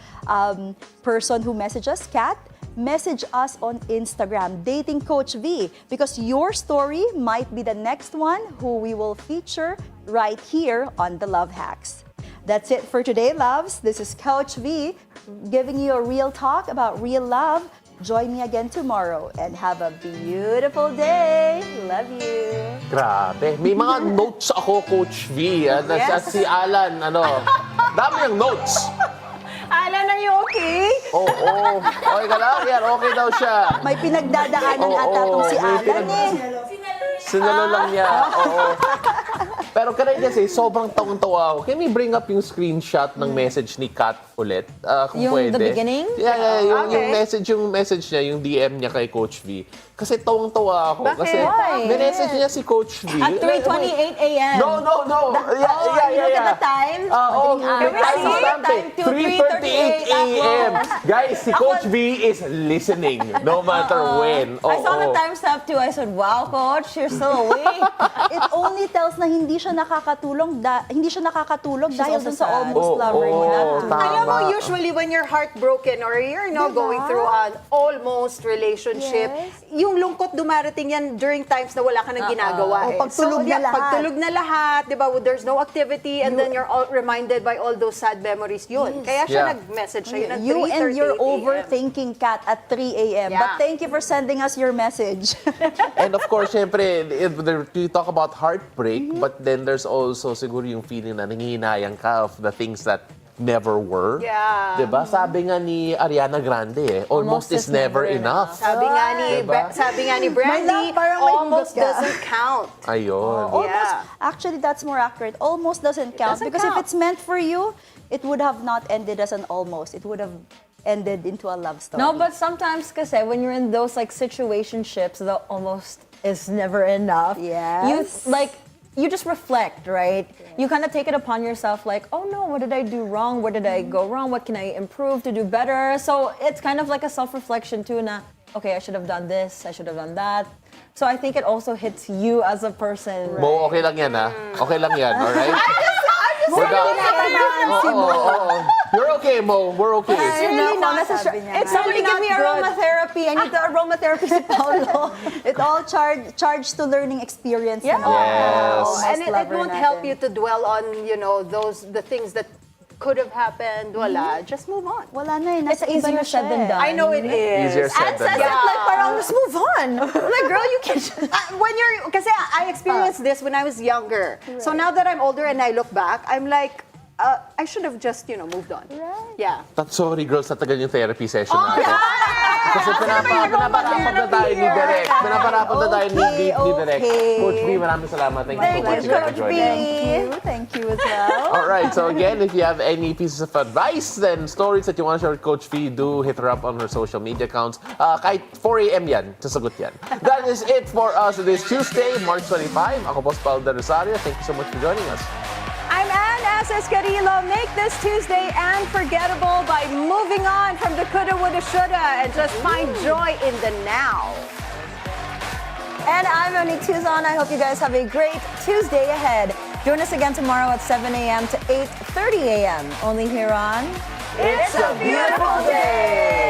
person who messaged us, Kat? Message us on Instagram, Dating Coach V, because your story might be the next one who we will feature right here on the Love Hacks. That's it for today, loves. This is Coach V giving you a real talk about real love. Join me again tomorrow and have a beautiful day. Love you. Grabe. May mga notes ako, Coach V. At si Alan, dami ang notes. Alan, are you okay? Oo. Okay ka lang? Yan, okay daw siya. May pinagdadaanan ata tong si Alan eh. Sinalo lang niya. Oo. Pero can I just say, sobrang tawang-tawa ako. Can we bring up yung screenshot ng message ni Kat ulit? Kung Yung pwede. the beginning? Yeah, yung message niya, yung DM niya kay Coach V. Kasi tawang-tawa ako. Bakit? Kasi message niya si Coach V. At 3:28 a.m. No. You look at the time? Time 3:38 a.m. Guys, si Coach V is listening no matter when. I saw the timestamp too. I said, wow, Coach, you're still awake. It only tells na hindi siya nakakatulog dahil dun sa almost Oh, lover niya. Alam mo, usually when you're heartbroken or you're going through an almost relationship, yung lungkot dumarating yan during times na wala ka nang ginagawa. Pagtulog na lahat. Pagtulog na lahat, di ba? There's no activity and then you're all reminded by all those sad memories. Yun. Kaya siya nag-message sa'yo ng 3:38 You and your AM. overthinking, Kat, at 3 a.m. Yeah. But thank you for sending us your message. And of course, syempre, we talk about heartbreak, but then there's also siguro yung feeling na nangihinayang ka of the things that never were. Yeah. Diba? Sabi nga ni Ariana Grande, almost is never enough. Sabi nga ni Brandy, almost doesn't count. Ayun. Actually, that's more accurate. Almost doesn't count. Because if it's meant for you, it would have not ended as an almost. It would have ended into a love story. No, but sometimes kasi when you're in those like situationships, the almost is never enough. Yes. You just reflect, right? You kind of take it upon yourself like, oh no, what did I do wrong? Where did I go wrong? What can I improve to do better? So it's kind of like a self-reflection too na, okay, I should have done this, I should have done that. So I think it also hits you as a person. Mo, okay lang yan ha? Okay lang yan, alright? We're You're okay, Mo. We're okay. It's really not necessary. It's somebody give me aromatherapy. I need the aromatherapy si Paolo. It all charged to learning experience. Yeah. Yes. And it won't help you to dwell on, the things that could have happened. Wala. Just move on. Wala na eh. It's easier said than done. I know it is. Easier said than done. Like, parang just move on. Like, girl, you can. Kasi I experienced this when I was younger. So now that I'm older and I look back, I'm like, I should have just, moved on. Right. Yeah. Sorry, girls, natagal yung therapy session natin. Kasi pinaparapat na tayo ni Direk. Pinaparapat na tayo ni Direk. Coach B, maraming salamat. Thank you so much for joining us. Thank you as well. Alright, so again, if you have any pieces of advice, then stories that you want to share with Coach V, do hit her up on her social media accounts. Kahit 4 a.m. yan, sasagot yan. That is it for us this Tuesday, March 25. Ako po si Paolo del Rosario. Thank you so much for joining us. I'm Anne Asis-Carilo. Make this Tuesday unforgettable by moving on from the coulda, woulda, shoulda and just find joy in the now. And I'm Monique Tuzon. I hope you guys have a great Tuesday ahead. Join us again tomorrow at 7 a.m. to 8:30 a.m. Only here on It's a Beautiful Day.